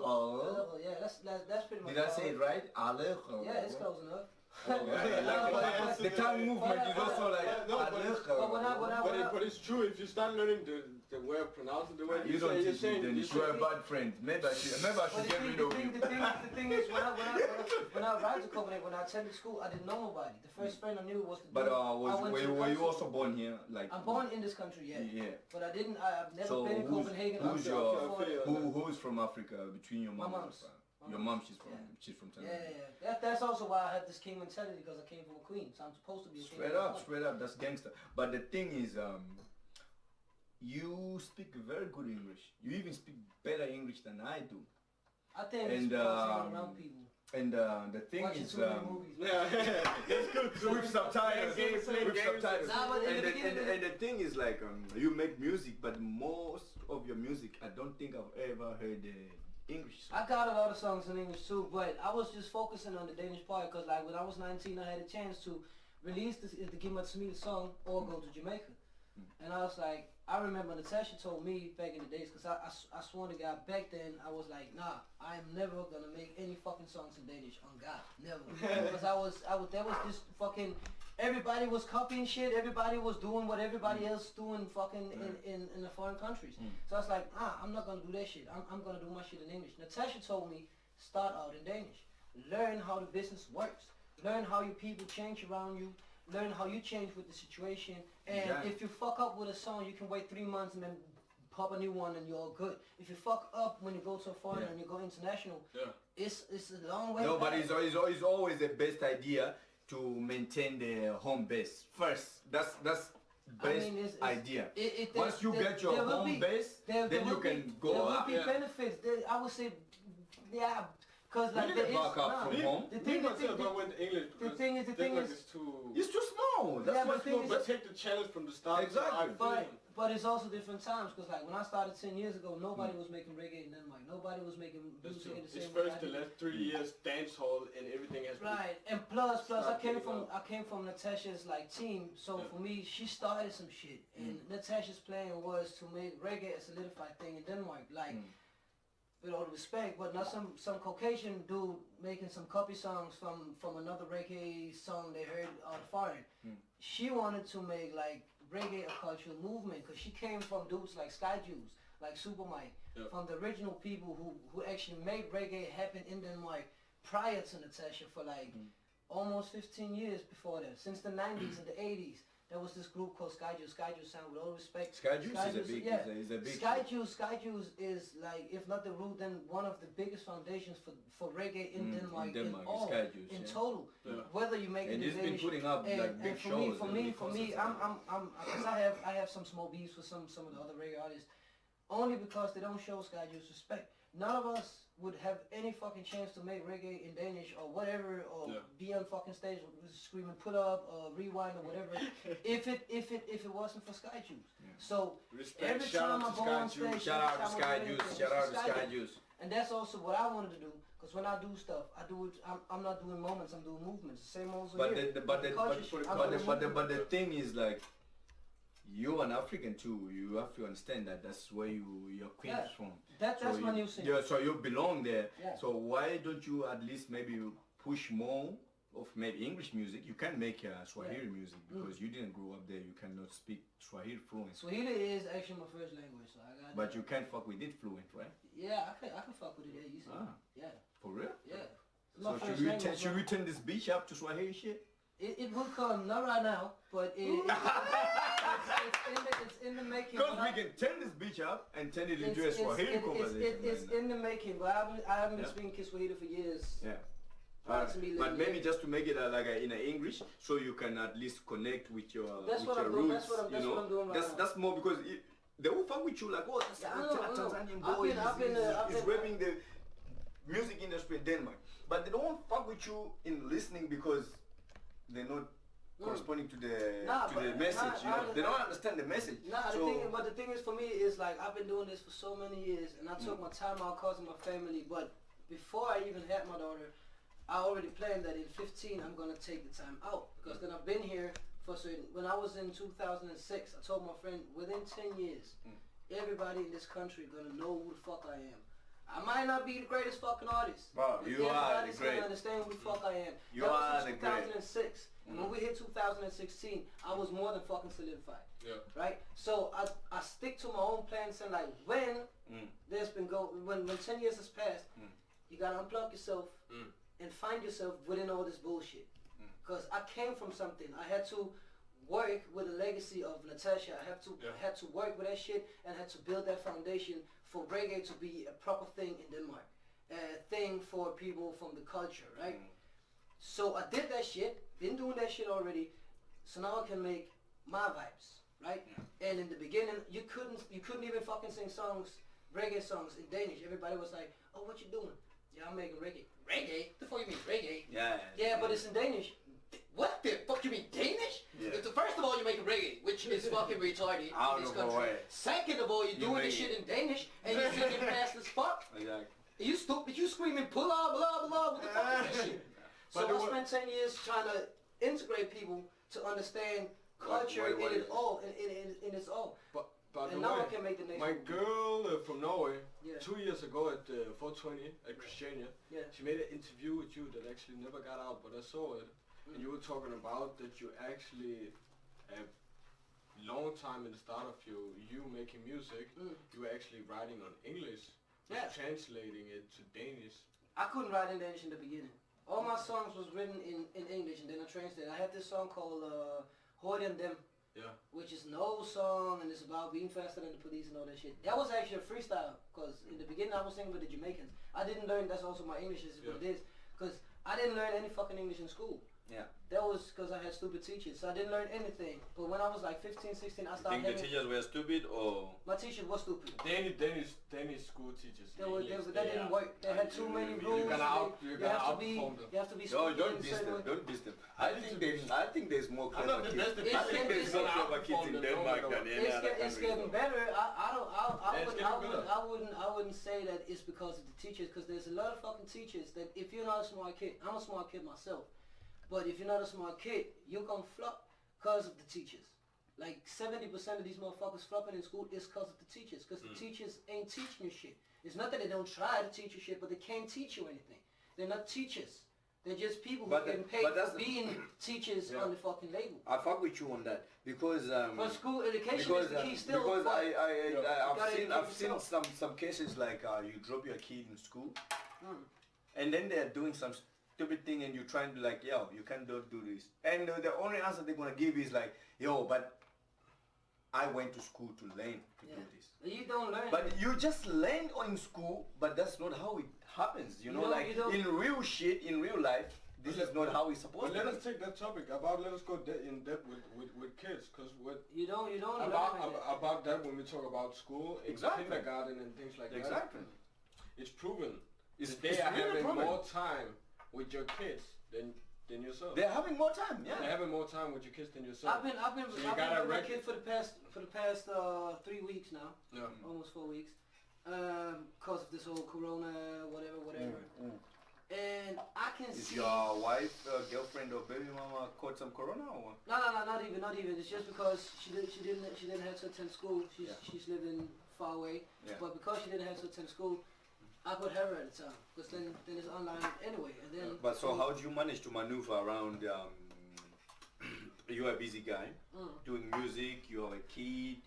[SPEAKER 3] Yeah, that's pretty much.
[SPEAKER 5] Did I say it right? Allerød.
[SPEAKER 3] Yeah, it's close enough.
[SPEAKER 5] The tongue movement is also like
[SPEAKER 4] but it's true. If you start learning the way of pronouncing the way
[SPEAKER 5] you don't teach me, then you're a bad friend. Maybe I should get rid of you.
[SPEAKER 3] The thing is, when I arrived to Copenhagen, when I attended school, I didn't know nobody. The first friend I knew was the.
[SPEAKER 5] But were you also born here? Like
[SPEAKER 3] I'm born in this country, yeah. But I didn't. I've never been in Copenhagen.
[SPEAKER 5] Who's from Africa between your mom and your your mom, she's from Tanzania.
[SPEAKER 3] Yeah. That's also why I have this king mentality, because I came from a queen, so I'm supposed to be a king.
[SPEAKER 5] Straight up, that's gangster. But the thing is, you speak very good English. You even speak better English than I do.
[SPEAKER 3] I think it's because I'm around people.
[SPEAKER 5] And the thing
[SPEAKER 3] watching
[SPEAKER 5] is,
[SPEAKER 3] too many movies.
[SPEAKER 2] That's good. With subtitles. And the thing is, like, you make music, but most of your music, I don't think I've ever heard English song.
[SPEAKER 3] I got a lot of songs in English too, but I was just focusing on the Danish part, because like when I was 19, I had a chance to release the Give My To Me song or go to Jamaica. And I was like, I remember Natasha told me back in the days, because I sworn to God back then, I was like, nah, I am never gonna make any fucking songs in Danish, on God, never. Because there was this fucking, everybody was copying shit, everybody was doing what everybody else doing fucking in the foreign countries. So I was like, I'm not gonna do that shit, I'm gonna do my shit in English. Natasha told me, start out in Danish. Learn how the business works. Learn how your people change around you. Learn how you change with the situation, and if you fuck up with a song, you can wait 3 months and then pop a new one and you're all good. If you fuck up when you go to a foreigner and you go international, it's a long way.
[SPEAKER 5] No, but it's always the best idea to maintain the home base first. That's best idea. Once you get your home base, then you can go up.
[SPEAKER 3] There will be benefits. I would say, because like
[SPEAKER 5] there is from home.
[SPEAKER 4] The thing is,
[SPEAKER 5] it's too small. That's what
[SPEAKER 4] small, but take the challenge from the start.
[SPEAKER 5] Exactly.
[SPEAKER 3] But it's also different times, because like when I started 10 years ago, nobody was making reggae in Denmark. Nobody was making music in the same way.
[SPEAKER 4] It's first the last 3 years dance hall and everything has
[SPEAKER 3] right. And plus I came from Natasha's like team, so for me she started some shit, and Natasha's plan was to make reggae a solidified thing in Denmark. Like with all respect, but not some Caucasian dude making some copy songs from another reggae song they heard on foreign. She wanted to make like reggae a cultural movement because she came from dudes like Sky Jews, like Super Mike, from the original people who actually made reggae happen in Denmark prior to Natasha for like almost 15 years before that. Since the 90s and the 80s, there was this group called Sky Jews. Sky Jews sound, with all respect.
[SPEAKER 5] Sky Jews is a big
[SPEAKER 3] Sky Jews is like, if not the root, then one of the biggest foundations for reggae in Denmark in all,
[SPEAKER 5] Sky Jews,
[SPEAKER 3] in total. Whether you make it in
[SPEAKER 5] it's been putting up like big shows.
[SPEAKER 3] For me, because I have some small beefs with some of the other reggae artists, only because they don't show Sky Jews respect. None of us would have any fucking chance to make reggae in Danish or whatever, or be on fucking stage screaming "pull up" or "rewind" or whatever, if it wasn't for Sky Jews. So
[SPEAKER 4] respect,
[SPEAKER 3] every time I go on stage,
[SPEAKER 5] shout out to Sky Jews, shout out to Sky Jews.
[SPEAKER 3] And that's also what I wanted to do, because when I do stuff, I do it. I'm not doing moments, I'm doing movements. Same also here.
[SPEAKER 5] But the thing is, like, you're an African too. You have to understand that that's where your queen is from.
[SPEAKER 3] That's my new thing.
[SPEAKER 5] Yeah, so you belong there.
[SPEAKER 3] Yeah.
[SPEAKER 5] So why don't you at least maybe push more of maybe English music? You can make Swahili music because you didn't grow up there. You cannot speak Swahili fluent.
[SPEAKER 3] Swahili is actually my first language, so I got.
[SPEAKER 5] But you can't fuck with it fluent, right?
[SPEAKER 3] Yeah, I can fuck with it. Yeah, easy. Yeah.
[SPEAKER 5] For real?
[SPEAKER 3] Yeah.
[SPEAKER 5] So should we turn this beach up to Swahili shit?
[SPEAKER 3] It will come, not right now, but it's in the making.
[SPEAKER 5] Because we can turn this beach up and turn it into a Swahili conversation.
[SPEAKER 3] It's in the making, but I haven't been speaking Swahili for years.
[SPEAKER 5] Yeah. But maybe just to make it in English, so you can at least connect with your roots.
[SPEAKER 3] That's what I'm doing right now.
[SPEAKER 5] That's more because they will fuck with you like, oh, that's a Tanzanian boy. He's rapping the music industry in Denmark. But they don't fuck with you in listening because they're not corresponding to the message. They don't understand the message.
[SPEAKER 3] But the thing is, for me, is like, I've been doing this for so many years, and I took my time out causing my family. But before I even had my daughter, I already planned that in 15 I'm gonna take the time out, because then I've been here for certain. When I was in 2006, I told my friend, within 10 years, everybody in this country gonna know who the fuck I am. I might not be the greatest fucking artist.
[SPEAKER 5] Bro, you are the great.
[SPEAKER 3] Gonna understand who the fuck I am.
[SPEAKER 5] You are the great.
[SPEAKER 3] 2006. And when we hit 2016, I was more than fucking solidified. Yeah. Right? So I stick to my own plans, and like when when 10 years has passed, you gotta unplug yourself and find yourself within all this bullshit. Because I came from something. I had to work with the legacy of Natasha. I had to work with that shit, and had to build that foundation for reggae to be a proper thing in Denmark. A thing for people from the culture, right? So I did that shit, been doing that shit already, so now I can make my vibes, right? And in the beginning, you couldn't even fucking sing reggae songs in Danish. Everybody was like, oh, what you doing? Yeah, I'm making reggae. Reggae? The fuck you mean reggae? Yeah, but it's in Danish. What the fuck you mean Danish? Yeah. First of all, you're making reggae, which is fucking retarded in this country. Second of all, you're doing this shit in Danish, and you're singing fast as fuck. Exactly. You stupid, you screaming pull up, blah, blah, what the fuck is this shit? So I spent 10 years trying to integrate people to understand culture in its all. And now I can make the next
[SPEAKER 4] my girl from Norway, 2 years ago at 420 at Christiania, she made an interview with you that actually never got out, but I saw it. And you were talking about that you actually, a long time in the start of you making music, you were actually writing on English, translating it to Danish.
[SPEAKER 3] I couldn't write in Danish in the beginning. All my songs was written in English, and then I translated. I had this song called Hurtigere end dem, which is an old song, and it's about being faster than the police and all that shit. That was actually a freestyle, because in the beginning I was singing with the Jamaicans. I didn't learn, that's also my English, is what it is, because I didn't learn any fucking English in school. Yeah. That was because I had stupid teachers, so I didn't learn anything. But when I was like 15, 16, I started.
[SPEAKER 5] You think the teachers were stupid, or?
[SPEAKER 3] My teachers were stupid.
[SPEAKER 4] Danish school teachers.
[SPEAKER 3] That didn't work. They had too many rules. You have to be.
[SPEAKER 5] No, don't diss them. Don't diss them. I think there's more clever kids. I think there's more clever kids in Denmark than any other country.
[SPEAKER 3] It's getting better. I wouldn't say that it's because of the teachers, because there's a lot of fucking teachers that if you're not a smart kid, I'm a smart kid myself. But if you're not a smart kid, you're gonna flop because of the teachers. Like 70% of these motherfuckers flopping in school is because of the teachers. Because the teachers ain't teaching you shit. It's not that they don't try to teach you shit, but they can't teach you anything. They're not teachers. They're just people who are getting paid for being teachers on the fucking label.
[SPEAKER 2] I fuck with you on that because
[SPEAKER 3] but school education is the key still.
[SPEAKER 2] Because I've seen some cases like you drop your kid in school, and then they're doing some stupid thing, and you're trying to like, yo, you can't do this, and the only answer they're gonna give is like, yo, but I went to school to learn to do this.
[SPEAKER 3] You don't learn.
[SPEAKER 2] But you just learn in school, but that's not how it happens. You know, like in real shit, in real life, this is not how it's supposed to be.
[SPEAKER 4] Let us take that topic about, let us go in depth with kids, because what
[SPEAKER 3] you don't
[SPEAKER 4] about that when we talk about school, kindergarten and things like that.
[SPEAKER 2] Exactly.
[SPEAKER 4] It's proven. They are having more time with your kids than yourself.
[SPEAKER 2] They're having more time, yeah.
[SPEAKER 4] They're having more time with your kids than yourself.
[SPEAKER 3] I've been with my kid for the past 3 weeks now.
[SPEAKER 4] Yeah.
[SPEAKER 3] Almost 4 weeks. Cause of this whole corona, whatever. And I can see.
[SPEAKER 2] Is your wife, girlfriend, or baby mama caught some corona or what?
[SPEAKER 3] No, not even. It's just because she didn't have to attend school. She's living far away. Yeah. But because she didn't have to attend school, I put her at the time, because then it's online anyway. And then.
[SPEAKER 2] But so how do you manage to maneuver around? You're a busy guy, doing music. You have a kid.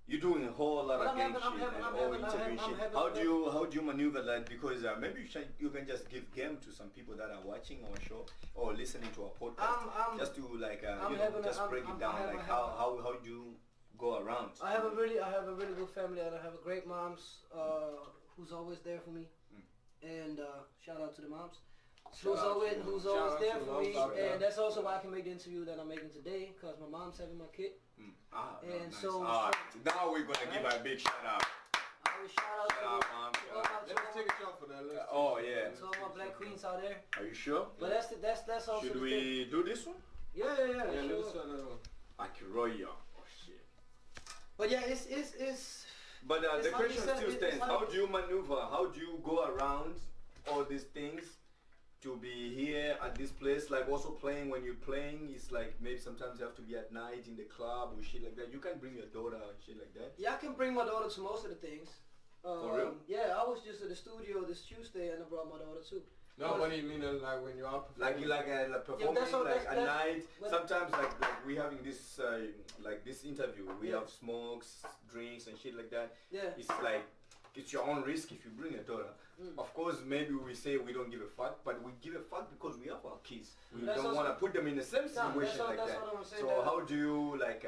[SPEAKER 2] You're doing a whole lot of gang shit and all interview shit. How do you maneuver that? Because maybe you can just give game to some people that are watching our show or listening to our podcast, just to like just break it down. Like how do you go around?
[SPEAKER 3] I have a really good family, and I have a great moms who's always there for me. And shout out to the moms. Who's always there for me, and that's also why I can make the interview that I'm making today, because my mom's having my kid.
[SPEAKER 2] And nice. So now we're gonna give a big shout out.
[SPEAKER 3] I will shout out
[SPEAKER 4] Mom. Let's take a shot for that.
[SPEAKER 3] To all my black queens out there.
[SPEAKER 2] Are you sure?
[SPEAKER 3] But that's also.
[SPEAKER 2] Should we do this one?
[SPEAKER 3] Yeah.
[SPEAKER 4] Let's do another one.
[SPEAKER 2] Akiroya. Oh shit.
[SPEAKER 3] But yeah, it's.
[SPEAKER 2] But the question still stands. How do you maneuver? How do you go around all these things? To be here at this place, like also playing when you're playing, it's like maybe sometimes you have to be at night in the club or shit like that. You can bring your daughter and shit like that.
[SPEAKER 3] Yeah, I can bring my daughter to most of the things.
[SPEAKER 2] For real?
[SPEAKER 3] Yeah, I was just at the studio this Tuesday and I brought my daughter too.
[SPEAKER 4] No, what do you mean like when you're out performing?
[SPEAKER 2] Like performing at night. Sometimes like we having this like this interview, we have smokes, drinks and shit like that.
[SPEAKER 3] Yeah.
[SPEAKER 2] It's like it's your own risk if you bring a daughter. Of course, maybe we say we don't give a fuck, but we give a fuck because we have our kids. We don't want to put them in the same situation like that. So how do you like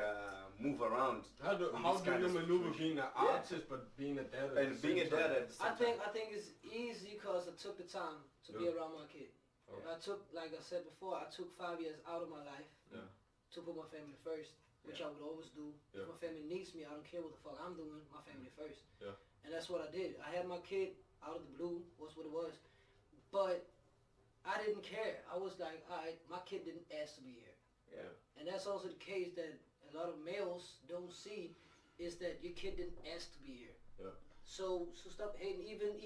[SPEAKER 2] move around?
[SPEAKER 4] How do you maneuver being an artist but being a dad?
[SPEAKER 2] And being a dad at the same time.
[SPEAKER 3] I think it's easy because I took the time to be around my kid. I took, like I said before, I took 5 years out of my life to put my family first, which I would always do. If my family needs me, I don't care what the fuck I'm doing. My family first. And that's what I did. I had my kid out of the blue, was what it was. But I didn't care. I was like, alright, my kid didn't ask to be here.
[SPEAKER 2] Yeah.
[SPEAKER 3] And that's also the case that a lot of males don't see, is that your kid didn't ask to be here.
[SPEAKER 2] Yeah.
[SPEAKER 3] So stop hating. Even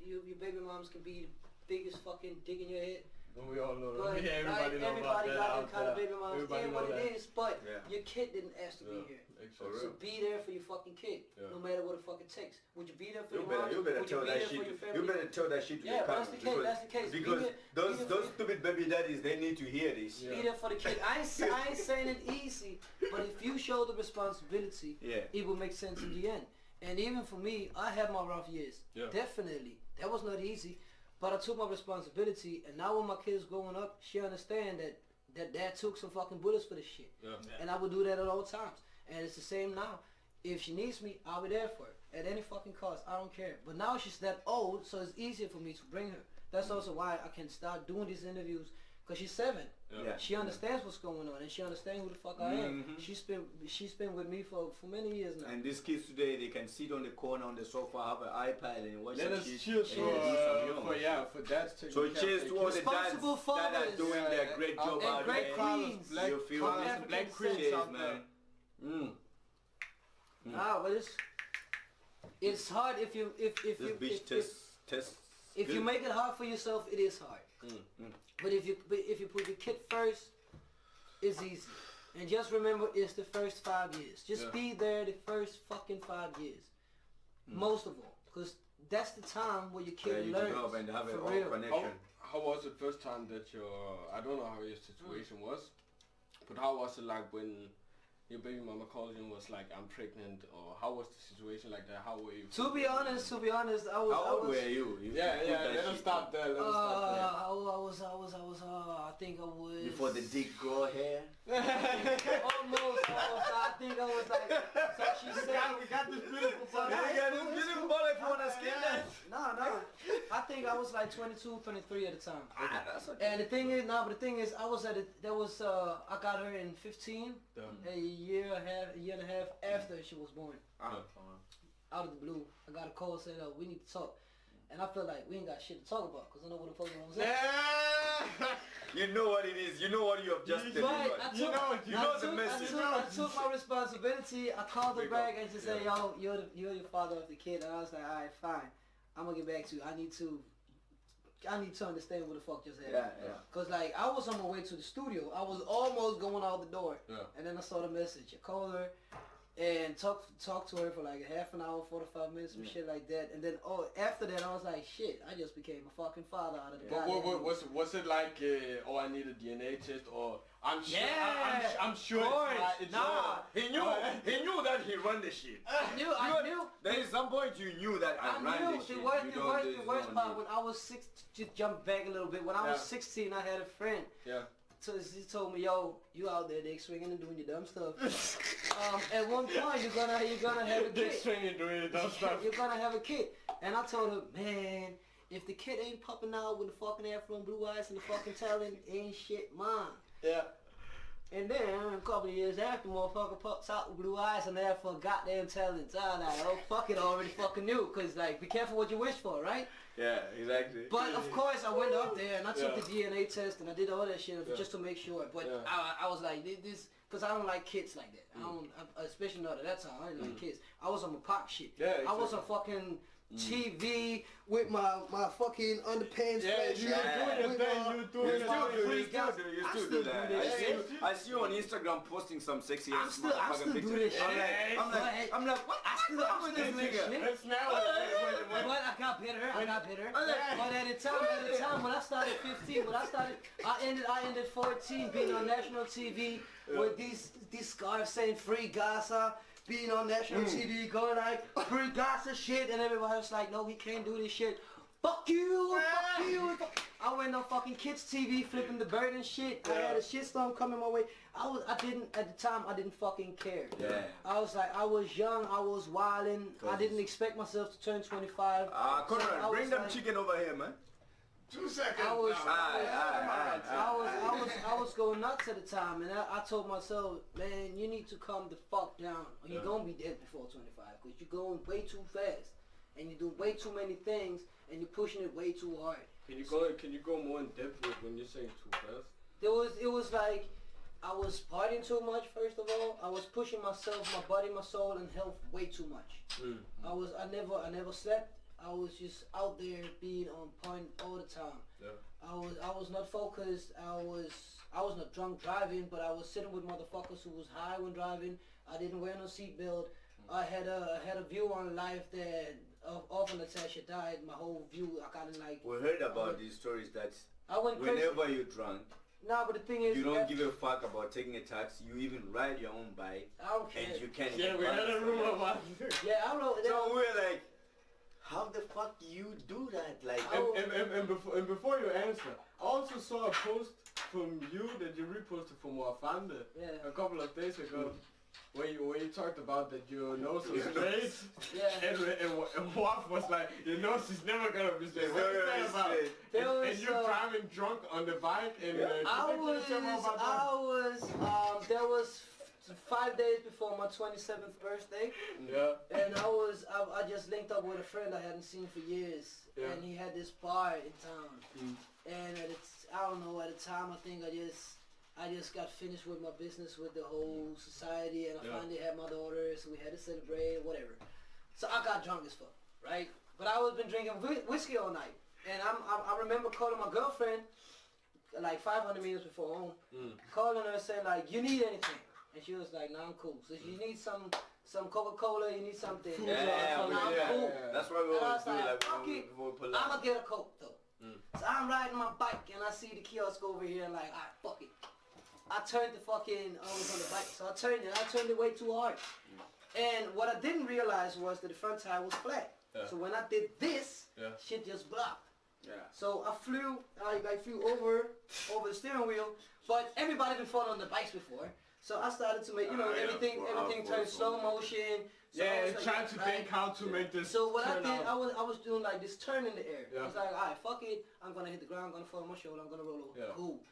[SPEAKER 3] your baby moms can be the biggest fucking dick in your head.
[SPEAKER 4] We all know
[SPEAKER 3] that. Everybody got them kind of baby moms. It is what it is, but your kid didn't ask to be here.
[SPEAKER 4] Exactly.
[SPEAKER 3] So be there for your fucking kid, no matter what the fuck it takes. Would you be there for your mom?
[SPEAKER 2] You better tell that shit. You better tell that shit to your parents.
[SPEAKER 3] That's the case.
[SPEAKER 2] Because those stupid baby daddies, they need to hear this.
[SPEAKER 3] Be there for the kid. I ain't saying it easy, but if you show the responsibility, it will make sense in the end. And even for me, I had my rough years. Definitely, that was not easy. But I took my responsibility, and now when my kid's growing up, she understand that dad took some fucking bullets for this shit. And I would do that at all times. And it's the same now. If she needs me, I'll be there for her. At any fucking cost. I don't care. But now she's that old, so it's easier for me to bring her. That's also why I can start doing these interviews. Because she's 7. She understands what's going on, and she understands who the fuck I am. She's been with me for many years now.
[SPEAKER 2] And these kids today, they can sit on the corner on the sofa, have an iPad, and watch
[SPEAKER 4] Let
[SPEAKER 2] some
[SPEAKER 4] us
[SPEAKER 2] shit.
[SPEAKER 4] cheers for dads taking
[SPEAKER 2] So cheers to all the dads that are doing their great job out there.
[SPEAKER 3] Great queens.
[SPEAKER 4] Black queens out there.
[SPEAKER 3] But it's hard if you make it hard for yourself, it is hard. But if you put your kid first, it's easy. And just remember, it's the first 5 years. Just be there the first fucking 5 years. Most of all. Because that's the time where your kid
[SPEAKER 5] you
[SPEAKER 3] learns.
[SPEAKER 5] develop and have a
[SPEAKER 3] for real.
[SPEAKER 5] connection.
[SPEAKER 4] How was the first time that I don't know how your situation was, but how was it like when your baby mama called you and was like, I'm pregnant, or how was the situation like that? How were you?
[SPEAKER 3] To be honest, I was.
[SPEAKER 5] How old were you?
[SPEAKER 4] Let us stop there.
[SPEAKER 3] I think I was.
[SPEAKER 5] Before the dick grow hair?
[SPEAKER 3] Almost. I think I was like, so she said.
[SPEAKER 4] We got this beautiful son.
[SPEAKER 5] Beautiful boy if you want to skin that.
[SPEAKER 3] No. I think I was like 22, 23 at the time.
[SPEAKER 5] That's okay.
[SPEAKER 3] And the thing is, I was at it. I got her in 15, a year and a half after she was born. Out of the blue, I got a call saying, we need to talk. And I feel like we ain't got shit to talk about because I know what the fuck I'm saying.
[SPEAKER 5] You know what it is. You know what you have just delivered. You know the message.
[SPEAKER 3] I took my responsibility. I called her back and she said, yo, you're the father of the kid. And I was like, all right, fine. I'm gonna get back to you. I need to understand what the fuck just happened. Yeah. Cause like I was on my way to the studio. I was almost going out the door. Yeah. And then I saw the message. I called her and talked to her for like a half an hour, 45 minutes, some shit like that. And then after that I was like, shit, I just became a fucking father out of the guy.
[SPEAKER 4] Was it like I need a DNA test, or I'm sure I'm sure it's
[SPEAKER 5] he knew that he run the shit.
[SPEAKER 3] I knew.
[SPEAKER 5] There is some point you knew that I ran the shit.
[SPEAKER 3] The worst part when I was 6, just jump back a little bit. When I was 16, I had a friend. Yeah. So he told me, yo, you out there dick swinging and doing your dumb stuff. At one point you're gonna have a kid.
[SPEAKER 4] Dick swinging doing your dumb stuff.
[SPEAKER 3] You're gonna have a kid. And I told him, man, if the kid ain't popping out with the fucking afro and blue eyes and the fucking talent, ain't shit mine. Yeah. And then a couple of years after, motherfucker pops out with blue eyes and afro goddamn talents. I like, oh fuck it, I already fucking knew. Cause like, be careful what you wish for, right?
[SPEAKER 5] Yeah, exactly.
[SPEAKER 3] But of course, I went up there and I took the DNA test and I did all that shit just to make sure. But I was like, this, cause I don't like kids like that. I don't, especially not at that time. I didn't like kids. I was on my pop shit. Yeah, exactly. I was on fucking TV with my fucking underpants.
[SPEAKER 4] Yeah, you were doing your thing.
[SPEAKER 5] You still do that. I see you on Instagram posting some sexy ass motherfucking pictures.
[SPEAKER 3] Do this shit.
[SPEAKER 5] I'm like, what? I still with this nigga.
[SPEAKER 4] It's now.
[SPEAKER 3] But I got better. But at the time when I started 15, I ended 14 being on national TV with these scarves saying free Gaza. Being on national TV, going like, free Gaza shit, and everybody was like, no, he can't do this shit. Fuck you. I went on fucking kids TV, flipping the bird and shit. I had a shitstorm coming my way. At the time, I didn't fucking care. Yeah. I was like, I was young, I was wilding. I didn't expect myself to turn 25.
[SPEAKER 5] Conrad, bring them chicken over here, man.
[SPEAKER 4] 2 seconds.
[SPEAKER 3] I was going nuts at the time, and I told myself, man, you need to calm the fuck down, or you're gonna be dead before 25, because you're going way too fast, and you're doing way too many things, and you're pushing it way too hard.
[SPEAKER 4] Can you go more in depth with when you're saying too fast?
[SPEAKER 3] It was like I was partying too much. First of all, I was pushing myself, my body, my soul, and health way too much. I never slept. I was just out there being on point all the time. Yeah. I was not focused. I was not drunk driving, but I was sitting with motherfuckers who was high when driving. I didn't wear no seatbelt. I had a view on life that often Natasha died. My whole view, I kind of like.
[SPEAKER 5] We heard about these stories that
[SPEAKER 3] whenever
[SPEAKER 5] crazy. You're drunk.
[SPEAKER 3] Nah, but the thing is,
[SPEAKER 5] you don't give a fuck about taking a taxi. You even ride your own bike.
[SPEAKER 3] I don't care.
[SPEAKER 5] And you can't.
[SPEAKER 4] Yeah, we had a rumor about it.
[SPEAKER 3] Yeah, I don't know.
[SPEAKER 5] So we're like, how the fuck you do that? Like,
[SPEAKER 4] and before you answer, I also saw a post from you that you reposted from Wafanda a couple of days ago, where you talked about that your nose was straight, and Waf was like, your nose is never gonna be straight. What is that about? And you're driving drunk on the bike, and
[SPEAKER 3] there was 5 days before my 27th birthday. Yeah. And I just linked up with a friend I hadn't seen for years. Yeah. And he had this bar in town. And I don't know, at the time I think I just got finished with my business with the whole society, and I finally had my daughter, so we had to celebrate, whatever. So I got drunk as fuck, right? But I was been drinking whiskey all night. And I remember calling my girlfriend like 500 meters before home, calling her saying like, you need anything? And she was like, nah, I'm cool. So she needs some some Coca-Cola, you need something.
[SPEAKER 2] Cool.
[SPEAKER 3] That's
[SPEAKER 2] why we always do
[SPEAKER 3] like,
[SPEAKER 2] fuck it,
[SPEAKER 3] I'ma get a Coke though. So I'm riding my bike and I see the kiosk over here and like, alright, fuck it. I turned the fucking, I was on the bike, so I turned it way too hard. And what I didn't realize was that the front tire was flat. So when I did this, shit just blocked. So I flew over the steering wheel, but everybody been falling on the bikes before. So I started to make, everything turned slow motion. So
[SPEAKER 4] trying to think how to make this.
[SPEAKER 3] So what I did, I was doing like this turn in the air. I was like, alright, fuck it, I'm gonna hit the ground, I'm gonna fall on my shoulder, I'm gonna roll over. Cool.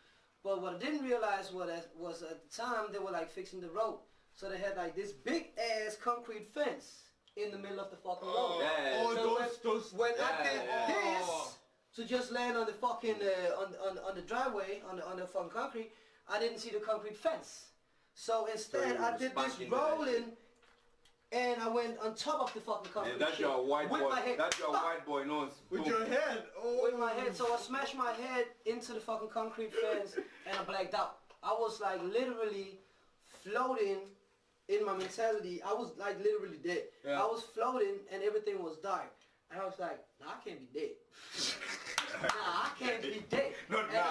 [SPEAKER 3] But what I didn't realize was at the time they were like fixing the road. So they had like this big ass concrete fence in the middle of the fucking road. When I did this to just land on the fucking on the driveway on the fucking concrete, I didn't see the concrete fence. So instead I did this rolling and I went on top of the fucking concrete.
[SPEAKER 2] Yeah, that's your white boy.
[SPEAKER 3] My head.
[SPEAKER 2] That's your white boy nose.
[SPEAKER 4] With your head.
[SPEAKER 3] With my head. So I smashed my head into the fucking concrete fence and I blacked out. I was like literally floating in my mentality. I was like literally dead. I was floating and everything was dark. And I was like, nah, I can't be dead. Nah, I can't be dead.
[SPEAKER 2] Not today.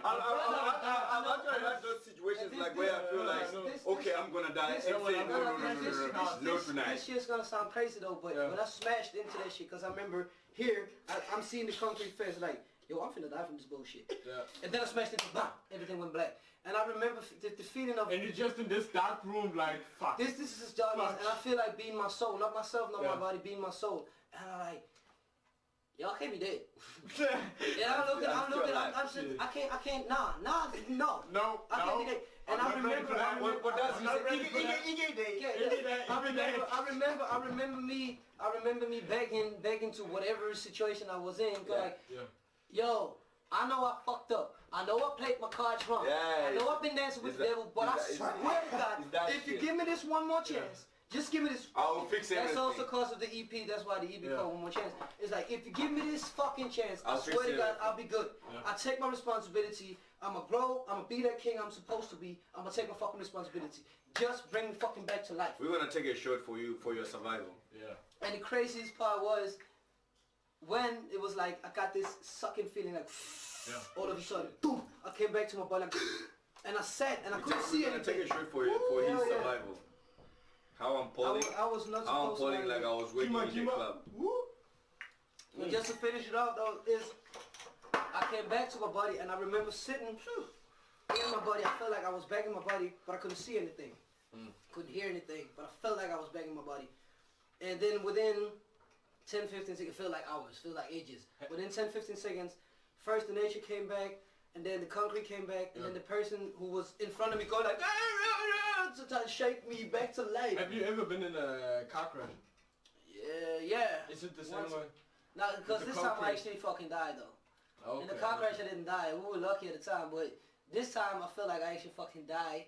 [SPEAKER 2] I'm not trying to have those situations like where I feel like, okay, I'm gonna die. No, tonight.
[SPEAKER 3] This shit's gonna sound crazy though, but when I smashed into that shit, because I remember here, I'm seeing the concrete fence like, yo, I'm finna die from this bullshit. And then I smashed into bam, everything went black. And I remember the feeling of...
[SPEAKER 4] And you're just in this dark room like, fuck.
[SPEAKER 3] This is darkness, and I feel like being my soul, not myself, not my body, being my soul. And I'm like, y'all can't be dead. And I'm looking, I can't, no. I can't be dead. And I remember me begging to whatever situation I was in, like, yo, I know I fucked up. I know I played my cards wrong. I know I've been dancing with the devil, but I swear to God, if you give me this one more chance, just give me this.
[SPEAKER 2] I will fix everything.
[SPEAKER 3] That's also because of the EP. That's why the EP called One More Chance. It's like, if you give me this fucking chance, I swear to God, I'll be good. I take my responsibility. I'ma grow. I'ma be that king I'm supposed to be. I'ma take my fucking responsibility. Just bring me fucking back to life.
[SPEAKER 2] We're gonna take a shot for you for your survival.
[SPEAKER 3] And the craziest part was when it was like I got this sucking feeling like all of a sudden, boom! I came back to my body like, and I sat and I couldn't see anything.
[SPEAKER 2] Take a shot for his survival. How I'm pulling.
[SPEAKER 3] I was not
[SPEAKER 2] how I'm
[SPEAKER 3] supposed
[SPEAKER 2] pulling
[SPEAKER 3] to
[SPEAKER 2] like I was waiting in the club.
[SPEAKER 3] And just to finish it off though, is I came back to my body and I remember sitting in my body. I felt like I was back in my body, but I couldn't see anything. Couldn't hear anything, but I felt like I was back in my body. And then within 10, 15 seconds, it felt like hours, felt like ages. Within 10, 15 seconds, first the nature came back, and then the concrete came back, and then the person who was in front of me going like, to try to shake me back to life.
[SPEAKER 4] Have you ever been in a car crash?
[SPEAKER 3] Yeah.
[SPEAKER 4] Is it the same way?
[SPEAKER 3] No, because this time I actually fucking died though. In the car crash I didn't die. We were lucky at the time, but this time I feel like I actually fucking died.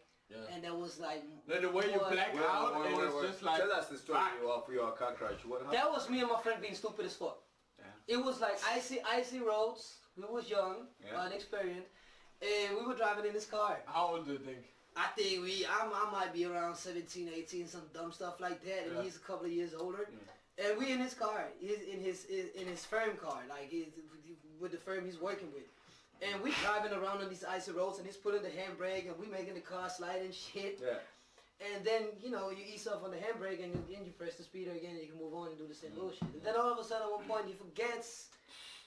[SPEAKER 3] And that was like...
[SPEAKER 4] The way you black out, and it's just like...
[SPEAKER 2] Tell us the story of your car crash. What happened?
[SPEAKER 3] That was me and my friend being stupid as fuck. It was like icy roads. We was young, inexperienced, and we were driving in this car.
[SPEAKER 4] How old do you think?
[SPEAKER 3] I think I might be around 17, 18, some dumb stuff like that, and he's a couple of years older. And we in his car, he's in his firm car, like with the firm he's working with. And we driving around on these icy roads, and he's pulling the handbrake, and we making the car slide and shit. And then, you know, you ease off on the handbrake, and then you press the speeder again, and you can move on and do the same bullshit. And then all of a sudden, at one point, he forgets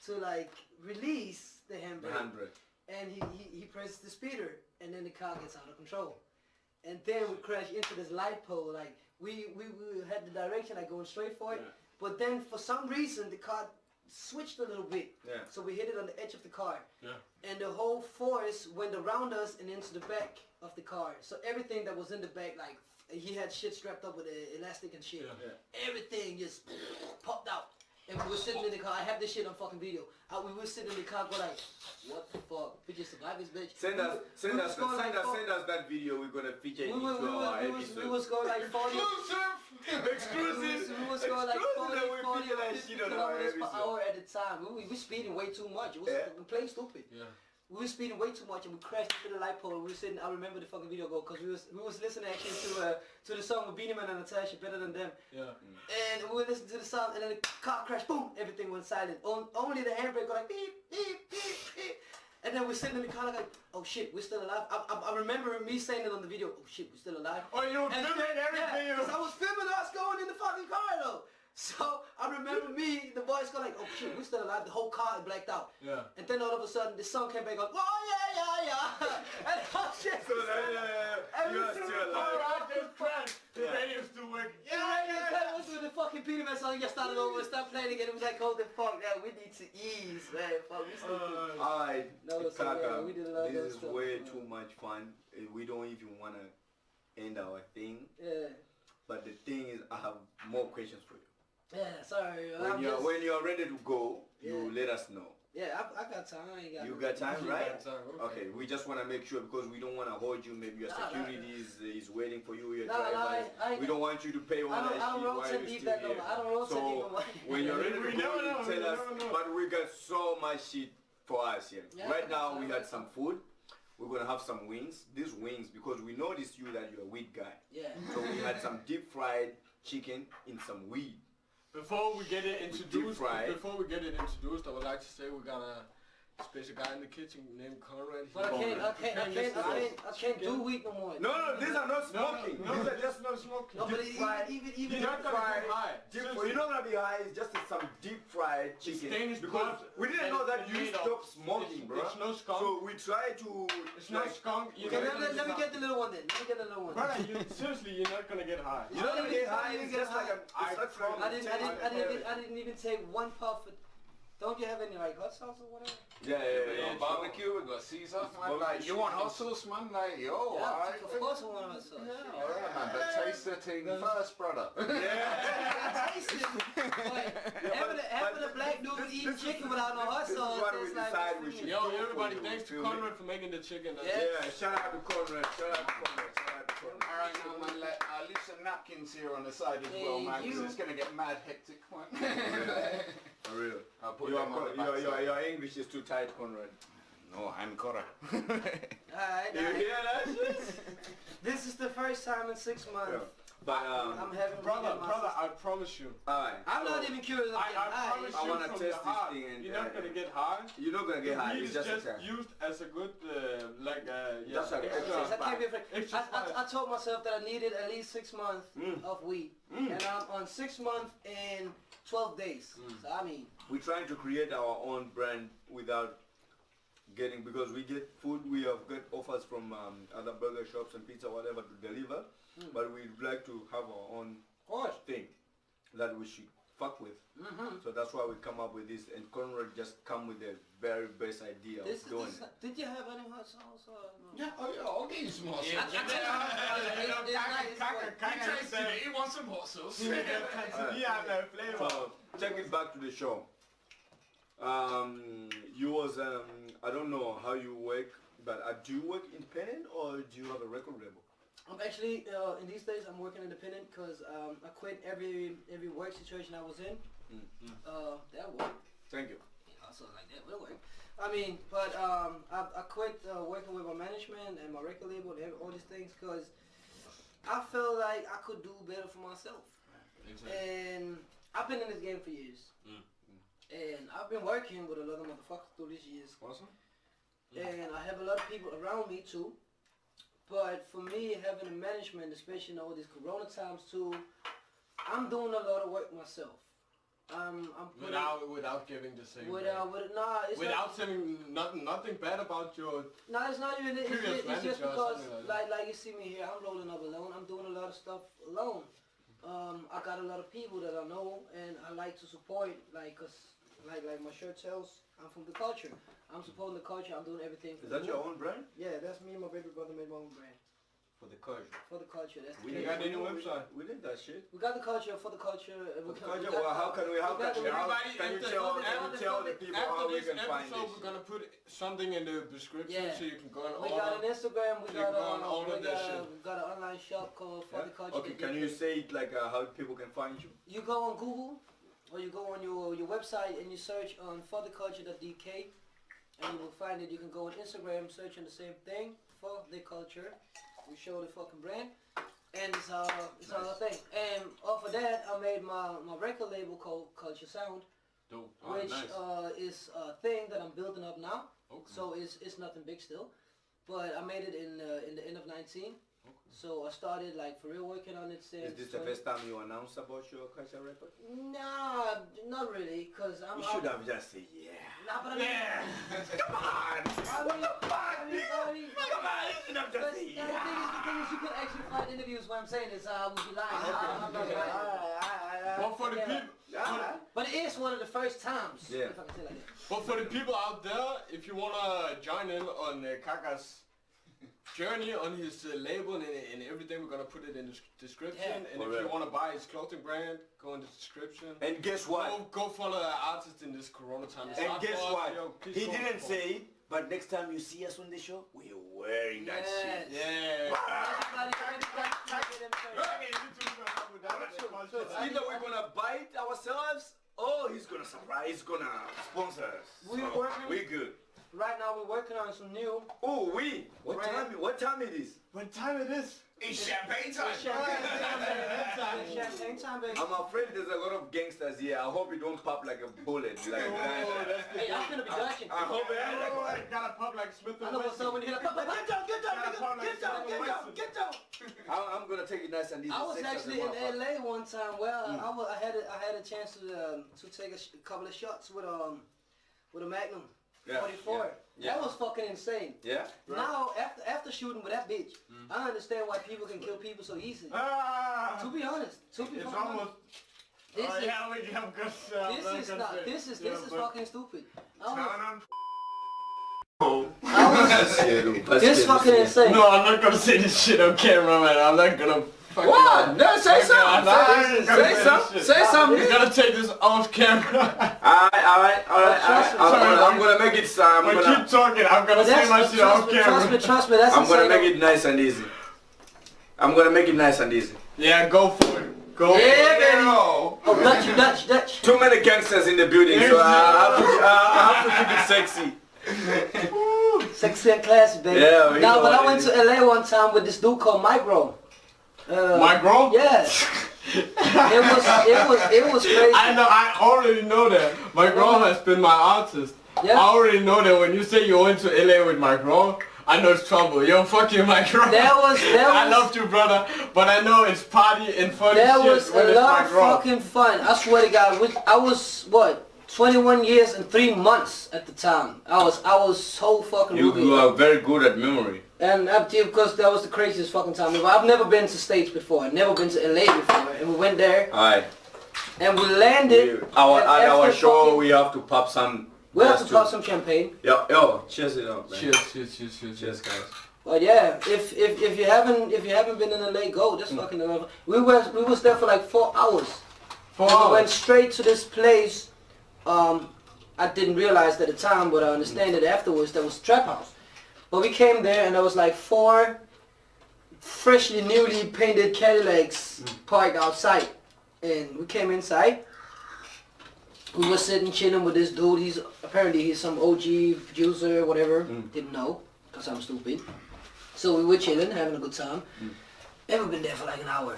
[SPEAKER 3] to, like, release the handbrake. And he presses the speeder, and then the car gets out of control. And then we crash into this light pole, like, we had the direction, like, going straight for it. But then, for some reason, the car switched a little bit. So we hit it on the edge of the car. And the whole force went around us and into the back of the car. So everything that was in the back, like, he had shit strapped up with elastic and shit. Everything just popped out. And we were sitting in the car. I have this shit on fucking video. We were sitting in the car going like, what the fuck? We just survived this bitch.
[SPEAKER 2] Send us that video. We're gonna feature it into our episode.
[SPEAKER 3] We was going like 40.
[SPEAKER 2] Exclusive.
[SPEAKER 3] We was going like 40 kilometers per hour at the time. We were speeding way too much. It was plain stupid. we were speeding way too much and we crashed into the light pole. We were sitting. I remember the fucking video because we was listening actually to the song with Beanie Man and Natasha, Better Than Them.
[SPEAKER 4] Yeah.
[SPEAKER 3] And we were listening to the song and then the car crashed. Boom! Everything went silent. Only the handbrake go like beep beep beep beep. And then we're sitting in the car like, oh shit, we're still alive. I remember me saying it on the video. Oh shit, we're still alive.
[SPEAKER 4] Oh, you were filming everything.
[SPEAKER 3] Yeah, because I was filming us going in the fucking car though. So I remember me, the voice go like, oh shit, we're still alive. The whole car is blacked out.
[SPEAKER 4] Yeah.
[SPEAKER 3] And then all of a sudden, the song came back on. Oh yeah. And oh shit.
[SPEAKER 2] So you are still alive.
[SPEAKER 4] I just crashed. The radio's still working.
[SPEAKER 3] Yeah. With the fucking Peter Man song, just started over, stopped playing again. It was like, hold the fuck now, we need to ease, man. Fuck, we still
[SPEAKER 2] Alright,
[SPEAKER 3] no,
[SPEAKER 2] Kaka,
[SPEAKER 3] we did a lot of
[SPEAKER 2] this is
[SPEAKER 3] stuff,
[SPEAKER 2] way
[SPEAKER 3] man.
[SPEAKER 2] too much fun. We don't even want to end our thing.
[SPEAKER 3] Yeah.
[SPEAKER 2] But the thing is, I have more questions for you.
[SPEAKER 3] Yeah, sorry.
[SPEAKER 2] When you're ready to go, you let us know.
[SPEAKER 3] Yeah, I got time. I ain't got
[SPEAKER 2] You
[SPEAKER 3] no-
[SPEAKER 2] got time, right?
[SPEAKER 4] got time,
[SPEAKER 2] Okay, we just want to make sure because we don't want to hold you. Maybe your security is waiting for you. Your
[SPEAKER 3] Nah,
[SPEAKER 2] driver. We don't want you to pay all that shit
[SPEAKER 3] I don't roll
[SPEAKER 2] while
[SPEAKER 3] to
[SPEAKER 2] you're
[SPEAKER 3] deep
[SPEAKER 2] still
[SPEAKER 3] that no
[SPEAKER 2] here.
[SPEAKER 3] more. I don't roll to deep no
[SPEAKER 2] So
[SPEAKER 3] more.
[SPEAKER 2] when you're ready to
[SPEAKER 4] We
[SPEAKER 2] go,
[SPEAKER 4] never know,
[SPEAKER 2] you
[SPEAKER 4] we
[SPEAKER 2] tell us.
[SPEAKER 4] never know.
[SPEAKER 2] But we got so much shit for us here.
[SPEAKER 3] Yeah,
[SPEAKER 2] Right now we
[SPEAKER 3] I
[SPEAKER 2] had
[SPEAKER 3] got
[SPEAKER 2] some food. We're gonna have some wings. These wings, because we noticed you that you're a weed guy.
[SPEAKER 3] Yeah.
[SPEAKER 2] So we had some deep fried chicken in some weed.
[SPEAKER 4] Before we get it introduced,
[SPEAKER 2] fry.
[SPEAKER 4] I would like to say we got a special guy in the kitchen named Conrad.
[SPEAKER 3] But I can't do weed no more.
[SPEAKER 2] No, these are not smoking.
[SPEAKER 4] No,
[SPEAKER 2] These are just
[SPEAKER 4] no smoking.
[SPEAKER 3] No, but
[SPEAKER 2] deep fried.
[SPEAKER 3] even
[SPEAKER 4] You're not gonna
[SPEAKER 2] fried.
[SPEAKER 4] get high.
[SPEAKER 2] You're not gonna be high. It's just some deep fried chicken.
[SPEAKER 4] Danish
[SPEAKER 2] Because
[SPEAKER 4] pot
[SPEAKER 2] we didn't
[SPEAKER 4] and
[SPEAKER 2] know that you
[SPEAKER 4] made of-
[SPEAKER 2] stopped smoking, bro.
[SPEAKER 4] It's no skunk.
[SPEAKER 2] So we try to.
[SPEAKER 4] It's not skunk.
[SPEAKER 3] Okay, let me get the little one then. Let me get the little one.
[SPEAKER 4] Brother, seriously, you're not gonna get high.
[SPEAKER 2] You're not gonna get high. It's
[SPEAKER 3] get
[SPEAKER 2] just like a.
[SPEAKER 4] I
[SPEAKER 2] It's not from.
[SPEAKER 3] I didn't even take one puff. Don't you have any like hot sauce or whatever?
[SPEAKER 2] Yeah.
[SPEAKER 6] Barbecue, we got Caesar. Man, like, you want hot sauce, man? Like, yo,
[SPEAKER 3] Yeah,
[SPEAKER 6] alright.
[SPEAKER 3] of course I want hot sauce.
[SPEAKER 6] Yeah, alright, man. But taste the thing first, brother.
[SPEAKER 3] I taste it. But having a black dude eat chicken without no hot
[SPEAKER 2] This is
[SPEAKER 3] sauce,
[SPEAKER 2] what we
[SPEAKER 3] it's like.
[SPEAKER 2] decide we should.
[SPEAKER 4] Yo,
[SPEAKER 2] do for
[SPEAKER 4] everybody,
[SPEAKER 2] you,
[SPEAKER 4] thanks to
[SPEAKER 2] feel me?
[SPEAKER 4] Conrad for making the chicken.
[SPEAKER 2] Yeah, shout out to Conrad. Shout out to Conrad.
[SPEAKER 6] Alright, now, man, like, I'll leave some napkins here on the side as well, man, because it's going to get mad hectic, man.
[SPEAKER 2] For real.
[SPEAKER 6] I'll put them on the backside.
[SPEAKER 2] Your English is too tight, Conrad.
[SPEAKER 6] No, I'm Cora.
[SPEAKER 3] Alright,
[SPEAKER 2] You hear that shit?
[SPEAKER 3] this is the first time in 6 months.
[SPEAKER 2] Yeah. But
[SPEAKER 3] I'm having
[SPEAKER 4] Brother,
[SPEAKER 3] weed in my system.
[SPEAKER 4] I promise you.
[SPEAKER 2] alright.
[SPEAKER 3] I'm not even curious.
[SPEAKER 4] I promise
[SPEAKER 2] I
[SPEAKER 4] you
[SPEAKER 2] wanna
[SPEAKER 4] from
[SPEAKER 2] test
[SPEAKER 4] the
[SPEAKER 2] this
[SPEAKER 4] heart,
[SPEAKER 2] thing and-
[SPEAKER 4] you're not gonna get high.
[SPEAKER 2] You're not gonna get high.
[SPEAKER 4] Weed
[SPEAKER 2] It's
[SPEAKER 4] is
[SPEAKER 2] just
[SPEAKER 4] just
[SPEAKER 2] a
[SPEAKER 4] used as a good,
[SPEAKER 2] Just like
[SPEAKER 3] I can't be afraid.
[SPEAKER 4] extra
[SPEAKER 3] I told myself that I needed at least 6 months of weed, and I'm on 6 months and 12 days. So I mean,
[SPEAKER 2] We're trying to create our own brand without getting, because we get food, we have got offers from other burger shops and pizza, whatever, to deliver, but we'd like to have our own thing that we should fuck with. So that's why we come up with this, and Conrad just come with the very best idea of doing it.
[SPEAKER 3] did you have any hot sauce? Or no?
[SPEAKER 6] Yeah, I'll get you some hot sauce.
[SPEAKER 4] He wants some hot sauce.
[SPEAKER 2] So take it back to the show. You was I don't know how you work, but do you work independent or do you have a record label?
[SPEAKER 3] I'm actually in these days I'm working independent because I quit every work situation I was in. That worked.
[SPEAKER 2] Thank you.
[SPEAKER 3] Also like that will work. I mean, but I quit working with my management and my record label and all these things because I feel like I could do better for myself. And I've been in this game for years. And I've been working with a lot of motherfuckers through these years.
[SPEAKER 2] Awesome.
[SPEAKER 3] And I have a lot of people around me too. But for me, having a management, especially in all these corona times too, I'm doing a lot of work myself. I'm putting,
[SPEAKER 4] without giving the same.
[SPEAKER 3] without
[SPEAKER 4] saying nothing bad about your.
[SPEAKER 3] No, it's not even. It's
[SPEAKER 4] previous
[SPEAKER 3] just
[SPEAKER 4] manager or
[SPEAKER 3] because,
[SPEAKER 4] something
[SPEAKER 3] like you see me here, I'm rolling up alone. I'm doing a lot of stuff alone. I got a lot of people that I know, and I like to support. Like my shirt tells, I'm from the culture. I'm supporting the culture. I'm doing everything.
[SPEAKER 2] Is that your own brand?
[SPEAKER 3] Yeah, that's me and my baby brother made my own brand.
[SPEAKER 2] For the culture.
[SPEAKER 3] For the culture, that's
[SPEAKER 2] We
[SPEAKER 3] the
[SPEAKER 2] got
[SPEAKER 3] case.
[SPEAKER 2] any website? We did that shit.
[SPEAKER 3] We got the culture for the culture.
[SPEAKER 2] For the culture. Well, how can you tell the people how we can find
[SPEAKER 4] So we're
[SPEAKER 2] this?
[SPEAKER 4] gonna put something in the description
[SPEAKER 3] Yeah.
[SPEAKER 4] so you can go and
[SPEAKER 3] We
[SPEAKER 4] order.
[SPEAKER 3] got an Instagram. We
[SPEAKER 4] You
[SPEAKER 3] got
[SPEAKER 4] go on all of that shit.
[SPEAKER 3] we got an online shop called For the Culture.
[SPEAKER 2] Okay, can you say it like how people can find you?
[SPEAKER 3] You go on Google or you go on your website and you search on fortheculture.dk and you will find it. You can go on Instagram, search on the same thing for the culture. We show the fucking brand, and it's our thing. And off of that, I made my record label called Culture Sound, which is a thing that I'm building up now. Okay. So it's nothing big still, but I made it in the end of 19. So I started like for real working on it since.
[SPEAKER 5] Is this the first time you announced about your culture record?
[SPEAKER 3] Nah, not really, cause I'm.
[SPEAKER 5] You should have just said yeah.
[SPEAKER 3] Nah, but I mean,
[SPEAKER 5] come on!
[SPEAKER 3] Come on!
[SPEAKER 5] You should have just said yeah.
[SPEAKER 3] The thing is, you can actually find interviews where I'm saying this. I would be lying. I'm not lying.
[SPEAKER 4] But for the people,
[SPEAKER 3] but it is one of the first times.
[SPEAKER 5] Yeah.
[SPEAKER 3] If I can say like that.
[SPEAKER 4] But for the people out there, if you wanna join in on Kaka's journey on his label and everything, we're gonna put it in the description.
[SPEAKER 3] Yeah.
[SPEAKER 4] And if you wanna buy his clothing brand, go in the description.
[SPEAKER 5] And guess what?
[SPEAKER 4] Go follow the artist in this Corona time.
[SPEAKER 5] And guess what? He didn't say, but next time you see us on the show, we're wearing that shit.
[SPEAKER 4] Yeah.
[SPEAKER 5] Either we're gonna buy it ourselves, or he's gonna surprise. He's gonna sponsor us. We're good.
[SPEAKER 3] Right now we're working on some new.
[SPEAKER 5] Oh, what time it is?
[SPEAKER 4] What time it is?
[SPEAKER 6] It's champagne time.
[SPEAKER 3] Champagne time, baby.
[SPEAKER 5] I'm afraid there's a lot of gangsters here. I hope it don't pop like a bullet. Like
[SPEAKER 3] Hey, I'm gonna be dodging.
[SPEAKER 5] I hope it.
[SPEAKER 4] Gotta pop like Smith and
[SPEAKER 3] I know what's up when you hear. Get down.
[SPEAKER 5] I'm gonna take it nice and easy.
[SPEAKER 3] I was actually in LA one time where I had a chance to take a couple of shots with a Magnum. 44. Yeah. That was fucking insane.
[SPEAKER 5] Yeah.
[SPEAKER 3] Now after shooting with that bitch, I understand why people can kill people so easily. To be honest,
[SPEAKER 4] it's almost.
[SPEAKER 3] This is fucking stupid. This fucking insane.
[SPEAKER 4] No, I'm not gonna say this shit on camera, man. I'm not gonna.
[SPEAKER 5] What? No, say something. Say something.
[SPEAKER 4] We're gonna take this off camera.
[SPEAKER 5] Alright. I'm gonna make it.
[SPEAKER 4] Keep talking. I'm gonna say my shit off camera.
[SPEAKER 3] Trust me. That's
[SPEAKER 5] I'm gonna make it nice and easy.
[SPEAKER 4] Yeah, go for it. Go.
[SPEAKER 3] Yeah, baby. Oh, Dutch.
[SPEAKER 5] Too many gangsters in the building, so I have to keep it sexy.
[SPEAKER 3] Sexy and classy, baby.
[SPEAKER 5] Yeah.
[SPEAKER 3] Now, but I went to LA one time with this dude called Micro.
[SPEAKER 4] Micro?
[SPEAKER 3] Yeah. It was crazy.
[SPEAKER 4] I already know that. Micro has been my artist.
[SPEAKER 3] Yeah.
[SPEAKER 4] I already know that when you say you went to LA with Micro, I know it's trouble. Yo, fuck you, Micro. I love you, brother, but I know it's party and funny shit.
[SPEAKER 3] That was a lot of fucking fun. I swear to God, I was what? 21 years and 3 months at the time. I was so fucking.
[SPEAKER 5] You are very good at memory.
[SPEAKER 3] And because that was the craziest fucking time ever. I've never been to States before. I've never been to LA before. And we went there.
[SPEAKER 5] Alright.
[SPEAKER 3] And we landed.
[SPEAKER 5] At our show, we have to pop some.
[SPEAKER 3] We have to pop some champagne.
[SPEAKER 5] Yo, cheers it up, man.
[SPEAKER 4] Cheers,
[SPEAKER 5] guys.
[SPEAKER 3] But yeah, if you haven't been in LA, go. That's fucking amazing. We was there for like 4 hours. We went straight to this place. I didn't realize at the time, but I understand it afterwards. There was a trap house. But we came there and there was like 4 freshly newly painted Cadillacs parked outside. And we came inside. We were sitting chilling with this dude. Apparently he's some OG producer, whatever. Didn't know, because I'm stupid. So we were chilling, having a good time. And we've been there for like an hour.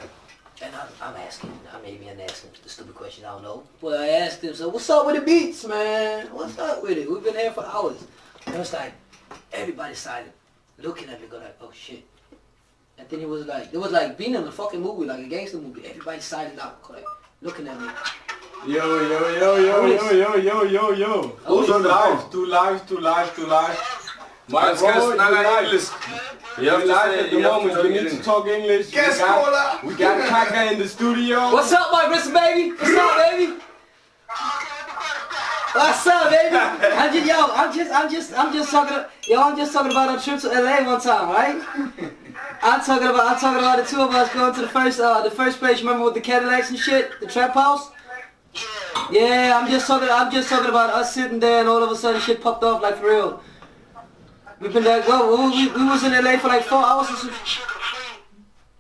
[SPEAKER 3] And I'm asking the stupid question, I don't know. But I asked him, so what's up with the beats, man? What's up with it? We've been here for hours. And it's like, everybody's silent, looking at me, going like, oh shit. And then it was like being in a fucking movie, like a gangster movie. Everybody's silent out, like, looking at me.
[SPEAKER 4] Yo.
[SPEAKER 5] Who's on the phone?
[SPEAKER 4] Two lives.
[SPEAKER 5] My bro, English. You have to say,
[SPEAKER 4] at the moment, we need to talk English. We got Kaka in the studio.
[SPEAKER 3] What's up, my Bristol baby? What's up, baby? What's up, baby? I'm just talking about a trip to LA one time, right? I'm talking about the 2 of us going to the first place. Remember with the Cadillacs and shit, the trap house. Yeah, I'm just talking about us sitting there and all of a sudden shit popped off like for real. We've been there. Well, we was in LA for like 4 hours or something.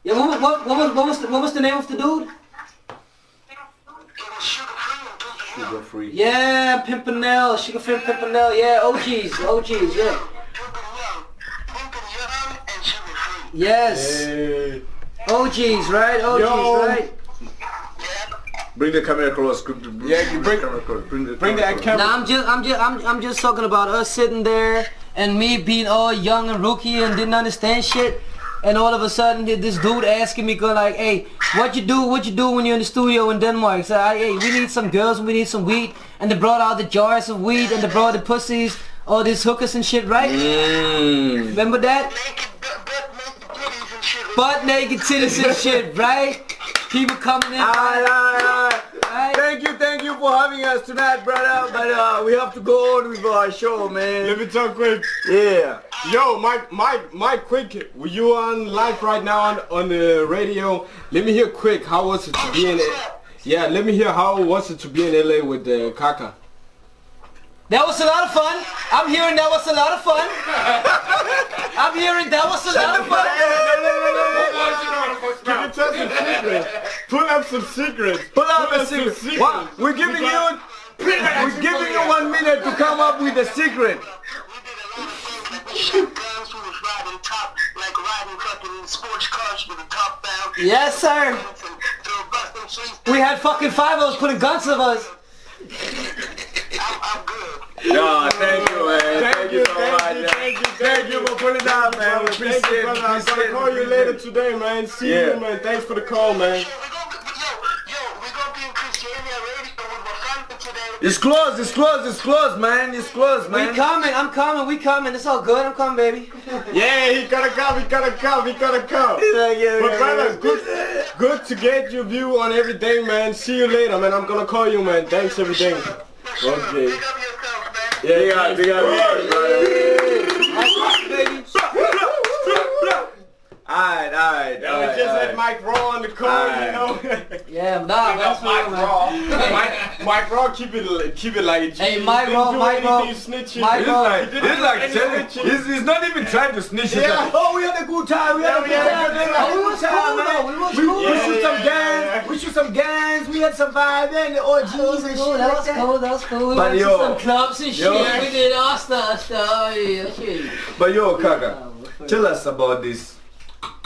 [SPEAKER 3] Yeah, what was the name of the dude?
[SPEAKER 2] Sugar Free.
[SPEAKER 3] Yeah, Pimpernel, Sugar Free Pimpernel. Yeah, OGs, yeah. Yes.
[SPEAKER 4] Hey.
[SPEAKER 3] OGs, right? OGs, right?
[SPEAKER 2] Bring the camera close.
[SPEAKER 4] Yeah, you bring that camera.
[SPEAKER 3] Nah, I'm just talking about us sitting there and me being all young and rookie and didn't understand shit. And all of a sudden, this dude asking me, going like, hey, what you do when you're in the studio in Denmark? So, hey, we need some girls and we need some weed. And they brought out the jars of weed and they brought the pussies, all these hookers and shit, right? Remember that? Butt naked titties and shit, right? People coming in.
[SPEAKER 5] Alright. Thank you for having us tonight, brother. But we have to go on with our show, man.
[SPEAKER 4] Let me talk quick.
[SPEAKER 5] Yeah.
[SPEAKER 4] Yo, Mike, quick. You on live right now on the radio? Let me hear quick. How was it to be in? Yeah, let me hear how was it to be in LA with Kaka.
[SPEAKER 3] That was a lot of fun. I'm hearing that was a lot of fun. I'm hearing that was a lot of fun.
[SPEAKER 4] Can you tell some secrets? Pull up some secrets.
[SPEAKER 5] Pull up a secret. What? We're giving you 1 minute to come up with a secret.
[SPEAKER 3] Yes, sir. We had fucking 5-0s putting guns to us.
[SPEAKER 5] No, thank you, man. Thank you so much. Thank you for putting it out, man. We appreciate it.
[SPEAKER 4] I'm gonna call you later today, man. See you, man. Thanks for the call, man.
[SPEAKER 5] It's closed, man. It's closed, man.
[SPEAKER 3] We coming, I'm coming, we coming. It's all good, I'm coming, baby.
[SPEAKER 4] Yeah, he gotta come. But brother, good to get your view on everything, man. See you later, man. I'm gonna call you, man. Thanks, everything. Okay.
[SPEAKER 5] Yeah, big up, Alright.
[SPEAKER 4] We just had Mike Raw on the call, you know.
[SPEAKER 3] Yeah, nah, that's
[SPEAKER 4] Mike Raw. Mike Raw, keep it like a G.
[SPEAKER 3] Hey, Mike Raw.
[SPEAKER 5] He's not even trying to snitch. He's like, oh, we had a good time. We shoot some guns. We had some vibe and the orgies and shit.
[SPEAKER 3] That was cool. We went to some clubs and shit. We did all stuff.
[SPEAKER 5] But yo, Kaka, tell us about this.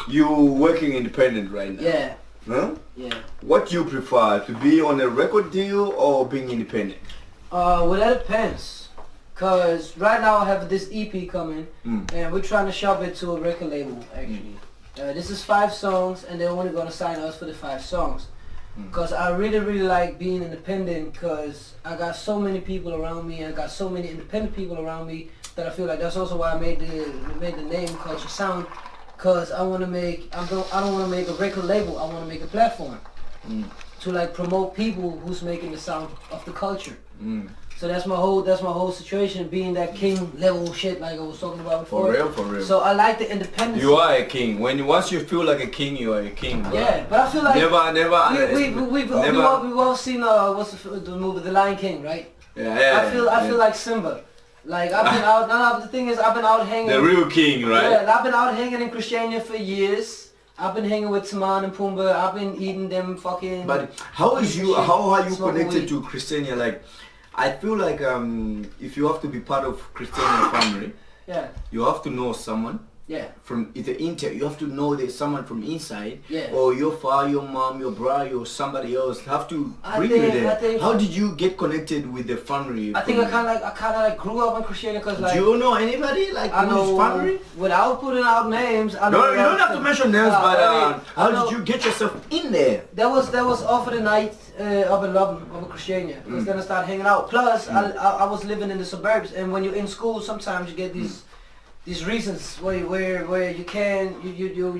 [SPEAKER 5] You working independent right now?
[SPEAKER 3] Yeah.
[SPEAKER 5] Huh?
[SPEAKER 3] Yeah.
[SPEAKER 5] What you prefer, to be on a record deal or being independent?
[SPEAKER 3] Well, that depends. Cause right now I have this EP coming, and we're trying to shop it to a record label. Actually, this is 5 songs, and they're only gonna sign us for the 5 songs. Cause I really like being independent. Cause I got so many people around me, and I got so many independent people around me that I feel like that's also why I made the name Culture Sound. Cause I don't want to make a record label. I want to make a platform to like promote people who's making the sound of the culture. So that's my whole situation, being that king level shit like I was talking about before. For real. So I like the independence.
[SPEAKER 5] You are a king. Once you feel like a king, you are a king. Bro.
[SPEAKER 3] Yeah, but I feel like
[SPEAKER 5] never.
[SPEAKER 3] We've all seen what's the movie, The Lion King, right?
[SPEAKER 5] Yeah.
[SPEAKER 3] I feel like Simba. Like I've been out. No, the thing is, I've been out hanging.
[SPEAKER 5] The real king, right?
[SPEAKER 3] Yeah, I've been out hanging in Christiania for years. I've been hanging with Timon and Pumbaa. I've been eating them fucking.
[SPEAKER 5] But how are you connected to Christiania? Like, I feel like if you have to be part of Christiania family, you have to know someone.
[SPEAKER 3] Yeah.
[SPEAKER 5] From either you have to know there's someone from inside.
[SPEAKER 3] Yeah.
[SPEAKER 5] Or your father, your mom, your brother, or somebody else have to bring you there. How did you get connected with the family?
[SPEAKER 3] I think I kind of like grew up in Christiania because like.
[SPEAKER 5] Do you know anybody like who's family?
[SPEAKER 3] Without putting out names, I know.
[SPEAKER 5] No, you don't have to mention names, but how did you get yourself in there?
[SPEAKER 3] That was off of the night up in Lubbock, over Christiania. Because then I started hanging out. Plus, I was living in the suburbs, and when you're in school, sometimes you get these reasons where you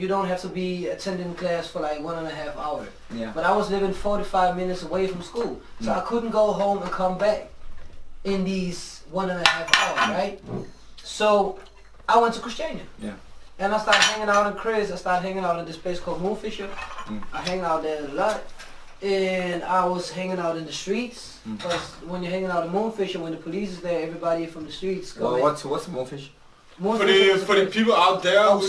[SPEAKER 3] don't have to be attending class for like 1.5 hours.
[SPEAKER 5] Yeah.
[SPEAKER 3] But I was living 45 minutes away from school, so I couldn't go home and come back in these 1.5 hours, right? So I went to Christiania.
[SPEAKER 5] Yeah.
[SPEAKER 3] And I started hanging out in Chris. I started hanging out in this place called Moonfisher. I hang out there a lot. And I was hanging out in the streets. Because when you're hanging out in Moonfisher, when the police is there, everybody from the streets go.
[SPEAKER 5] What's Moonfish?
[SPEAKER 4] For the people out there who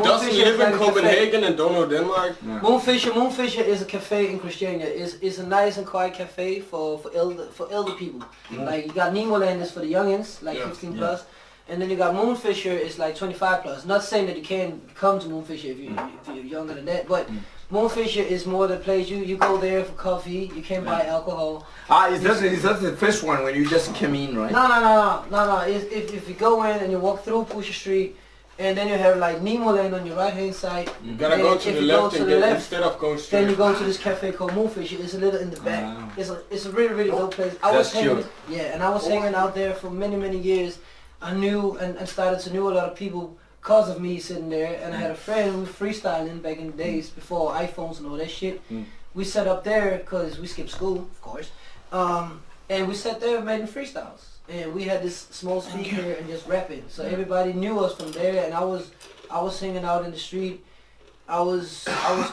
[SPEAKER 4] doesn't live in Copenhagen and don't know Denmark.
[SPEAKER 3] Yeah. Moonfisher is a cafe in Christiania. It's a nice and quiet cafe for elder people. Like you got Nemo Land is for the youngins, like 15 plus. And then you got Moonfisher is like 25 plus. Not saying that you can't come to Moonfisher if you're younger than that, but Moonfisher is more the place you go there for coffee. You can't buy alcohol.
[SPEAKER 5] Is that the first one when you just came in, right?
[SPEAKER 3] No. If you go in and you walk through Pusher Street, and then you have like Nemo Land on your right hand side.
[SPEAKER 4] You gotta go to the left instead of going straight.
[SPEAKER 3] Then you go to this cafe called Moonfisher. It's a little in the back. It's a really dope place. I was hanging out there for many years. I knew and started to know a lot of people because of me sitting there, and I had a friend who was freestyling back in the days before iPhones and all that shit. We sat up there because we skipped school, of course, and we sat there making freestyles, and we had this small speaker and just rapping. So everybody knew us from there, and I was hanging out in the street. I was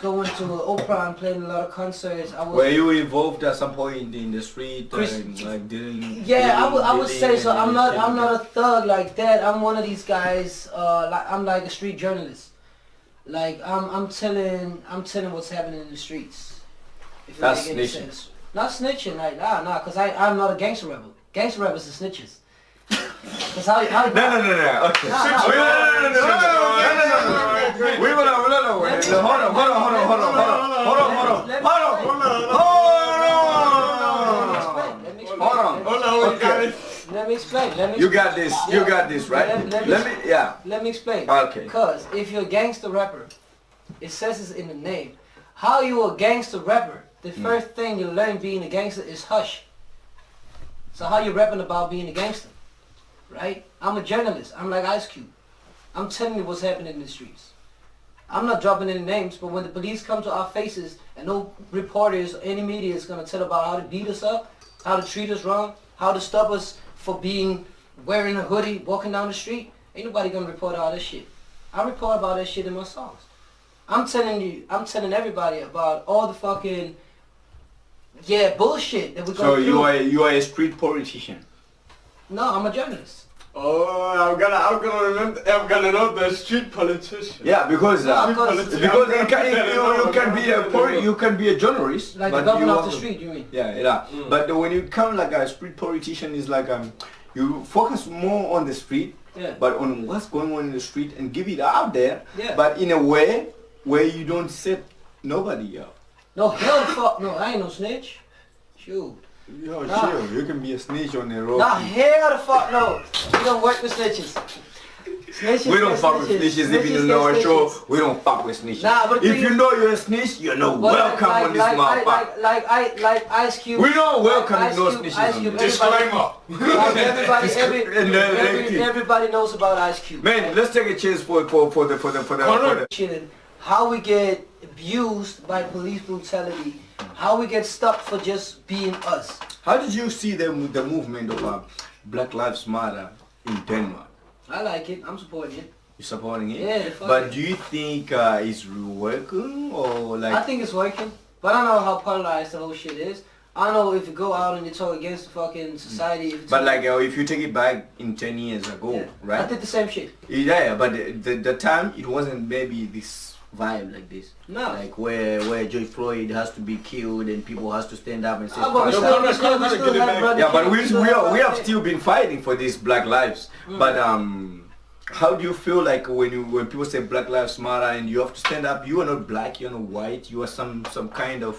[SPEAKER 3] going to an opera and playing a lot of concerts.
[SPEAKER 5] Were you involved at some point in the street?
[SPEAKER 3] I would say so. I'm not a thug like that. I'm one of these guys. I'm like a street journalist. Like I'm telling what's happening in the streets. If
[SPEAKER 5] that's snitching.
[SPEAKER 3] Not snitching, like nah, cause I'm not a gangster rebel. Gangster rebels are snitches. Cause how
[SPEAKER 5] No. Okay. Hold on.
[SPEAKER 3] Let me explain.
[SPEAKER 5] You got this, right?
[SPEAKER 3] Let me explain.
[SPEAKER 5] Okay.
[SPEAKER 3] Cause if you're a gangster rapper, it says it's in the name. How you a gangster rapper? The first thing you learn being a gangster is hush. So how you rapping about being a gangster? Right? I'm a journalist. I'm like Ice Cube. I'm telling you what's happening in the streets. I'm not dropping any names, but when the police come to our faces and no reporters or any media is going to tell about how to beat us up, how to treat us wrong, how to stop us for wearing a hoodie, walking down the street, ain't nobody going to report all this shit. I report about that shit in my songs. I'm telling everybody about all the fucking, bullshit that we're going through.
[SPEAKER 5] So you are a street politician?
[SPEAKER 3] No, I'm a journalist.
[SPEAKER 4] Oh, I'm gonna know the street politician.
[SPEAKER 5] Yeah, because you can be a journalist.
[SPEAKER 3] Like the governor of the street, you mean?
[SPEAKER 5] Yeah. But when you come like a street politician, is like you focus more on the street, but on what's going on in the street and give it out there. Yeah. But in a way where you don't set nobody up.
[SPEAKER 3] No, hell the fuck no, I ain't no snitch. Shoot.
[SPEAKER 5] Yo, chill. You can be a snitch on the road.
[SPEAKER 3] Nah, hell the fuck no. We don't work with snitches.
[SPEAKER 5] We don't fuck with snitches. If you know our show, we don't fuck with snitches.
[SPEAKER 3] Nah, but
[SPEAKER 5] if you know you're a snitch, you're no welcome on this motherfucker.
[SPEAKER 3] Like Ice Cube.
[SPEAKER 5] We don't welcome no snitches.
[SPEAKER 4] Disclaimer.
[SPEAKER 3] Everybody knows about Ice Cube.
[SPEAKER 5] Man, let's take a chance for the
[SPEAKER 3] how we get abused by police brutality. How we get stopped for just being us.
[SPEAKER 5] How did you see the movement of Black Lives Matter in Denmark?
[SPEAKER 3] I like it. I'm supporting it.
[SPEAKER 5] You're supporting it?
[SPEAKER 3] Yeah.
[SPEAKER 5] But do you think it's working or like?
[SPEAKER 3] I think it's working, but I don't know how polarized the whole shit is. I don't know if you go out and you talk against the fucking society.
[SPEAKER 5] But like if you take it back in 10 years ago, right?
[SPEAKER 3] I did the same shit.
[SPEAKER 5] Yeah, but the time it wasn't maybe this vibe like this.
[SPEAKER 3] No.
[SPEAKER 5] Like where George Floyd has to be killed and people has to stand up and say but we have still been fighting for these black lives. But how do you feel like when people say Black Lives Matter and you have to stand up? You are not black, you're not white, you are some kind of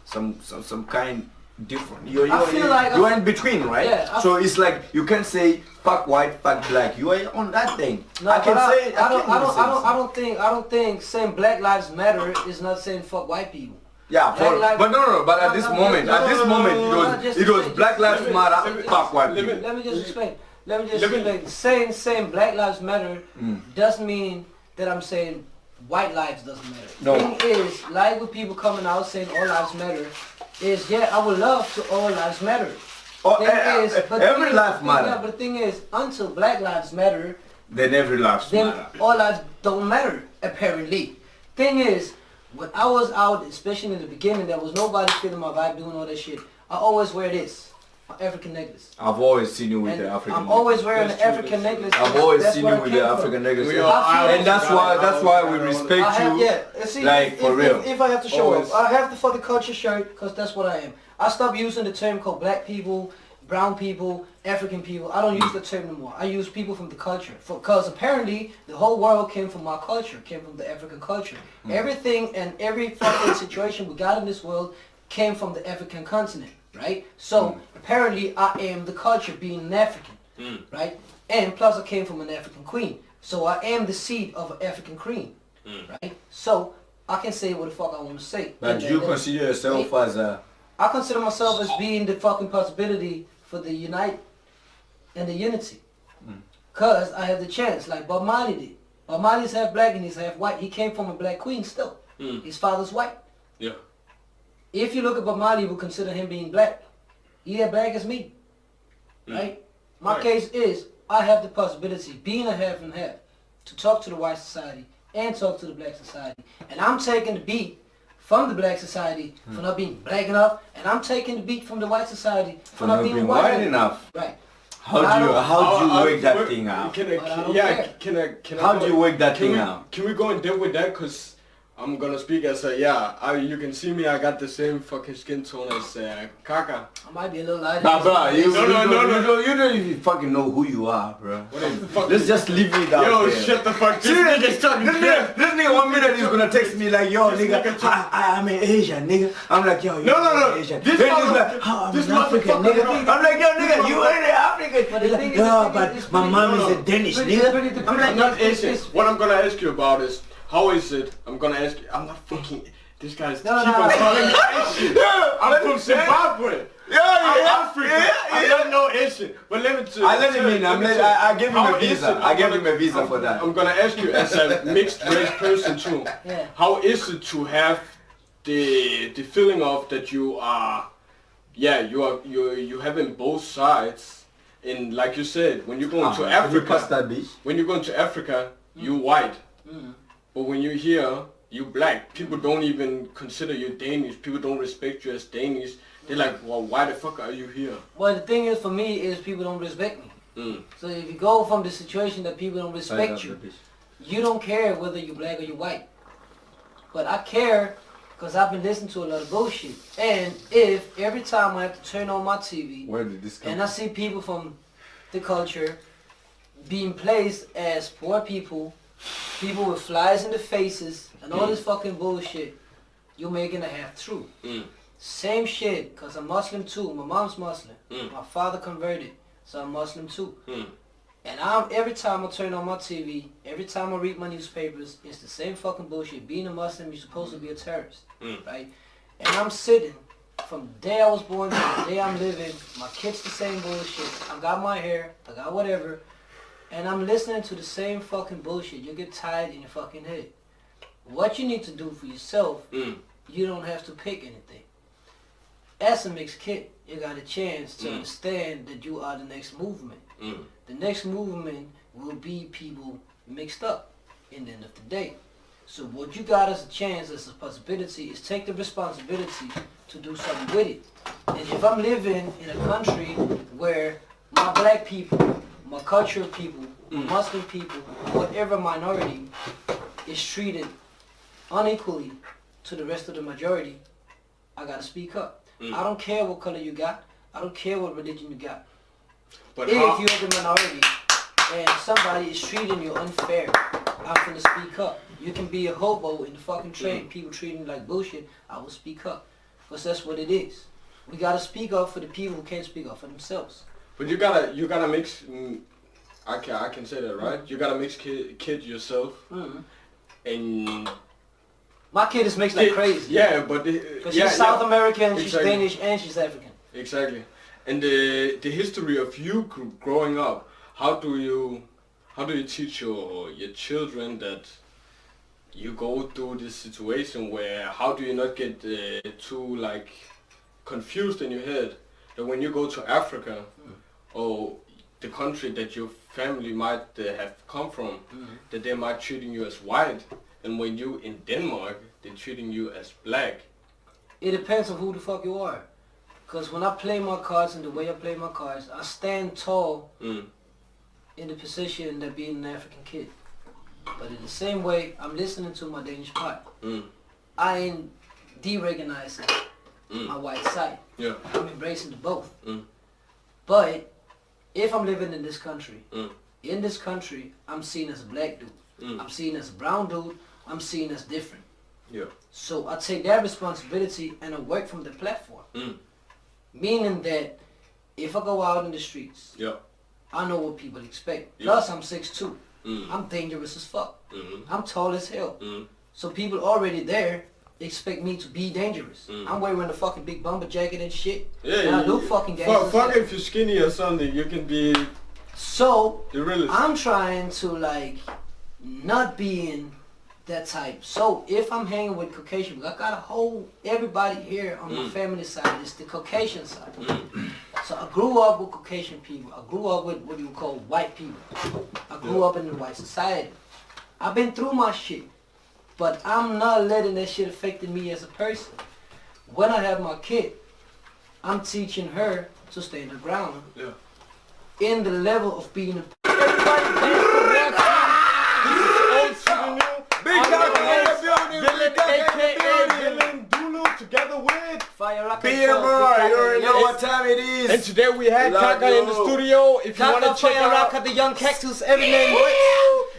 [SPEAKER 5] some kind different. You're in between, right?
[SPEAKER 3] Yeah,
[SPEAKER 5] so it's like you can say fuck white, fuck black. You are on that thing.
[SPEAKER 3] No, I don't think saying Black Lives Matter is not saying fuck white people.
[SPEAKER 5] Yeah, but no. But at this moment, it was Black Lives Matter, fuck white people.
[SPEAKER 3] Let me just explain. Saying Black Lives Matter doesn't mean that I'm saying white lives doesn't matter.
[SPEAKER 5] No.
[SPEAKER 3] The thing is, like with people coming out saying all lives matter, is I would love to all lives matter.
[SPEAKER 5] Every life matters.
[SPEAKER 3] Yeah, but the thing is, until Black Lives Matter,
[SPEAKER 5] then every life matters.
[SPEAKER 3] All lives don't matter, apparently. Thing is, when I was out, especially in the beginning, there was nobody feeling my vibe doing all that shit. I always wear this. African necklace.
[SPEAKER 5] I've always seen you with
[SPEAKER 3] and
[SPEAKER 5] the African necklace.
[SPEAKER 3] I'm always wearing an African necklace.
[SPEAKER 5] I've always seen you with the African necklace. And that's why we respect you.
[SPEAKER 3] See,
[SPEAKER 5] like, for real.
[SPEAKER 3] If I have to show up, I have the for the culture shirt because that's what I am. I stopped using the term called black people, brown people, African people. I don't use the term anymore. I use people from the culture. Because apparently the whole world came from my culture, came from the African culture. Everything and every fucking situation we got in this world came from the African continent, right? So apparently I am the culture being an African, right? And plus I came from an African queen. So I am the seed of an African queen, right? So I can say what the fuck I want to say.
[SPEAKER 5] But do you consider yourself as a...
[SPEAKER 3] I consider myself as being the fucking possibility for the unite and the unity. Cause I have the chance, like Bob Marley did. Bob Marley's half black and he's half white. He came from a black queen still. His father's white.
[SPEAKER 4] Yeah.
[SPEAKER 3] If you look at Bob Marley, you would consider him being black. He as black as me. Right? My case is, I have the possibility, being a half and half, to talk to the white society and talk to the black society. And I'm taking the beat from the black society for not being black enough, and I'm taking the beat from the white society for not being white enough. Right.
[SPEAKER 5] How do you work that thing out? How do you work that thing out?
[SPEAKER 4] Can we go in depth with that? Cause I'm gonna speak as a you can see me. I got the same fucking skin tone as Kaka.
[SPEAKER 3] I might be a little lighter.
[SPEAKER 5] Nah, bro, you don't even fucking know who you are, bro. Let's just leave it out.
[SPEAKER 4] Yo,
[SPEAKER 5] there.
[SPEAKER 4] shut the fuck.
[SPEAKER 5] This nigga 1 minute he's gonna text me like, yo, nigga, I'm an Asian, nigga. I'm like, yo,
[SPEAKER 4] no.
[SPEAKER 5] Asian. This like, I'm an African, nigga. I'm like, yo, nigga, you ain't an African. He's like, no, but my mom is a Danish, nigga.
[SPEAKER 4] I'm like, not Asian. What I'm gonna ask you about is, how is it? I'm gonna ask you. I'm not fucking. This guy's keep on calling me Asian. I'm from Zimbabwe. I'm African. I'm not no Asian. But let me tell you.
[SPEAKER 5] I let him in. I gave him a visa. I gave him a visa for that.
[SPEAKER 4] I'm gonna ask you as a mixed race person too. How is it to have the feeling of that you are, you having both sides, and like you said, when you go into Africa, you white. But when you're here, you black. People don't even consider you Danish. People don't respect you as Danish. They're like, well, why the fuck are you here?
[SPEAKER 3] Well, the thing is, for me, is people don't respect me. So if you go from the situation that people don't respect you, you don't care whether you're black or you're white. But I care because I've been listening to a lot of bullshit. And if every time I have to turn on my TV and I see people from the culture being placed as poor people with flies in the faces and all this fucking bullshit, you're making a half true. Same shit, cause I'm Muslim too. My mom's Muslim. My father converted, so I'm Muslim too. And every time I turn on my TV, every time I read my newspapers, it's the same fucking bullshit. Being a Muslim, you're supposed to be a terrorist, right? And I'm sitting from the day I was born to the day I'm living. My kids the same bullshit. I got my hair, I got whatever. And I'm listening to the same fucking bullshit. You get tired in your fucking head. What you need to do for yourself, you don't have to pick anything. As a mixed kid, you got a chance to understand that you are the next movement. The next movement will be people mixed up in the end of the day. So what you got as a chance, as a possibility, is take the responsibility to do something with it. And if I'm living in a country where my black people, my cultural people, my Muslim people, whatever minority is treated unequally to the rest of the majority, I gotta speak up. I don't care what color you got. I don't care what religion you got. But if you're the minority and somebody is treating you unfair, I'm gonna speak up. You can be a hobo in the fucking train, people treating you like bullshit, I will speak up. Because that's what it is. We gotta speak up for the people who can't speak up for themselves.
[SPEAKER 4] But you gotta mix. I can say that, right? You gotta mix kid yourself, and
[SPEAKER 3] my kid is mixed like crazy.
[SPEAKER 4] Yeah, but
[SPEAKER 3] she's South American, she's Danish, and she's African.
[SPEAKER 4] Exactly. And the history of you growing up, how do you teach your children that you go through this situation where how do you not get too like confused in your head that when you go to Africa or the country that your family might have come from, that they might treating you as white, and when you in Denmark, they're treating you as black.
[SPEAKER 3] It depends on who the fuck you are. Because when I play my cards and the way I play my cards, I stand tall in the position that being an African kid. But in the same way, I'm listening to my Danish part. I ain't de-recognizing my white side. Yeah. I'm embracing the both. But if I'm living in this country, I'm seen as a black dude. I'm seen as a brown dude. I'm seen as different. Yeah. So I take that responsibility and I work from the platform. Meaning that if I go out in the streets, I know what people expect. Plus I'm 6'2". I'm dangerous as fuck. I'm tall as hell. So people already there expect me to be dangerous. I'm wearing a fucking big bomber jacket and shit. Yeah, and I look fucking gangster.
[SPEAKER 4] Fuck if you're skinny or something, you can be...
[SPEAKER 3] So, I'm trying to like, not be in that type. So, if I'm hanging with Caucasian, I got a whole, everybody here on my family side is the Caucasian side. So I grew up with Caucasian people. I grew up with what you would call white people. I grew up in the white society. I've been through my shit. But I'm not letting that shit affect me as a person. When I have my kid, I'm teaching her to stay in the ground. Yeah. In the level of being a... Everybody dance
[SPEAKER 4] This is Old2TheNew. Big Kaka in the building. A.K.A. villaindulu together with...
[SPEAKER 3] Fire Rocket.
[SPEAKER 5] you already know what time it is.
[SPEAKER 4] And today we had Kaka in the studio. If you want to check out...
[SPEAKER 3] the young cactus, every name.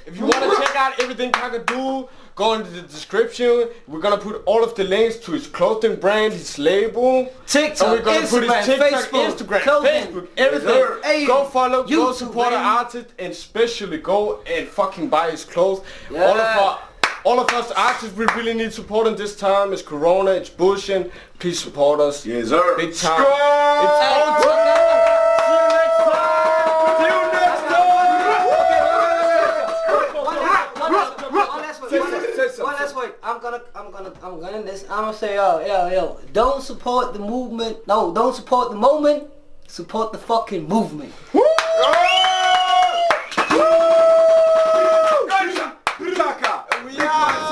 [SPEAKER 4] If you want to check out everything Kaka do, go into the description. We're gonna put all of the links to his clothing brand, his label,
[SPEAKER 3] TikTok,
[SPEAKER 4] and we're gonna put his TikTok,
[SPEAKER 3] Facebook,
[SPEAKER 4] Instagram, Facebook, everything.
[SPEAKER 3] Hey,
[SPEAKER 4] go follow,
[SPEAKER 3] YouTube,
[SPEAKER 4] go support the artist, and especially go and fucking buy his clothes. Yeah. All of us artists, we really need support in this time. It's Corona, it's bullshit. Please support us.
[SPEAKER 5] Yes, sir.
[SPEAKER 4] Big time. It's Old2TheNew.
[SPEAKER 3] I'm gonna this. I'm gonna say, yo, don't support the movement. No, don't support the moment. Support the fucking movement.
[SPEAKER 5] Kaka. We are.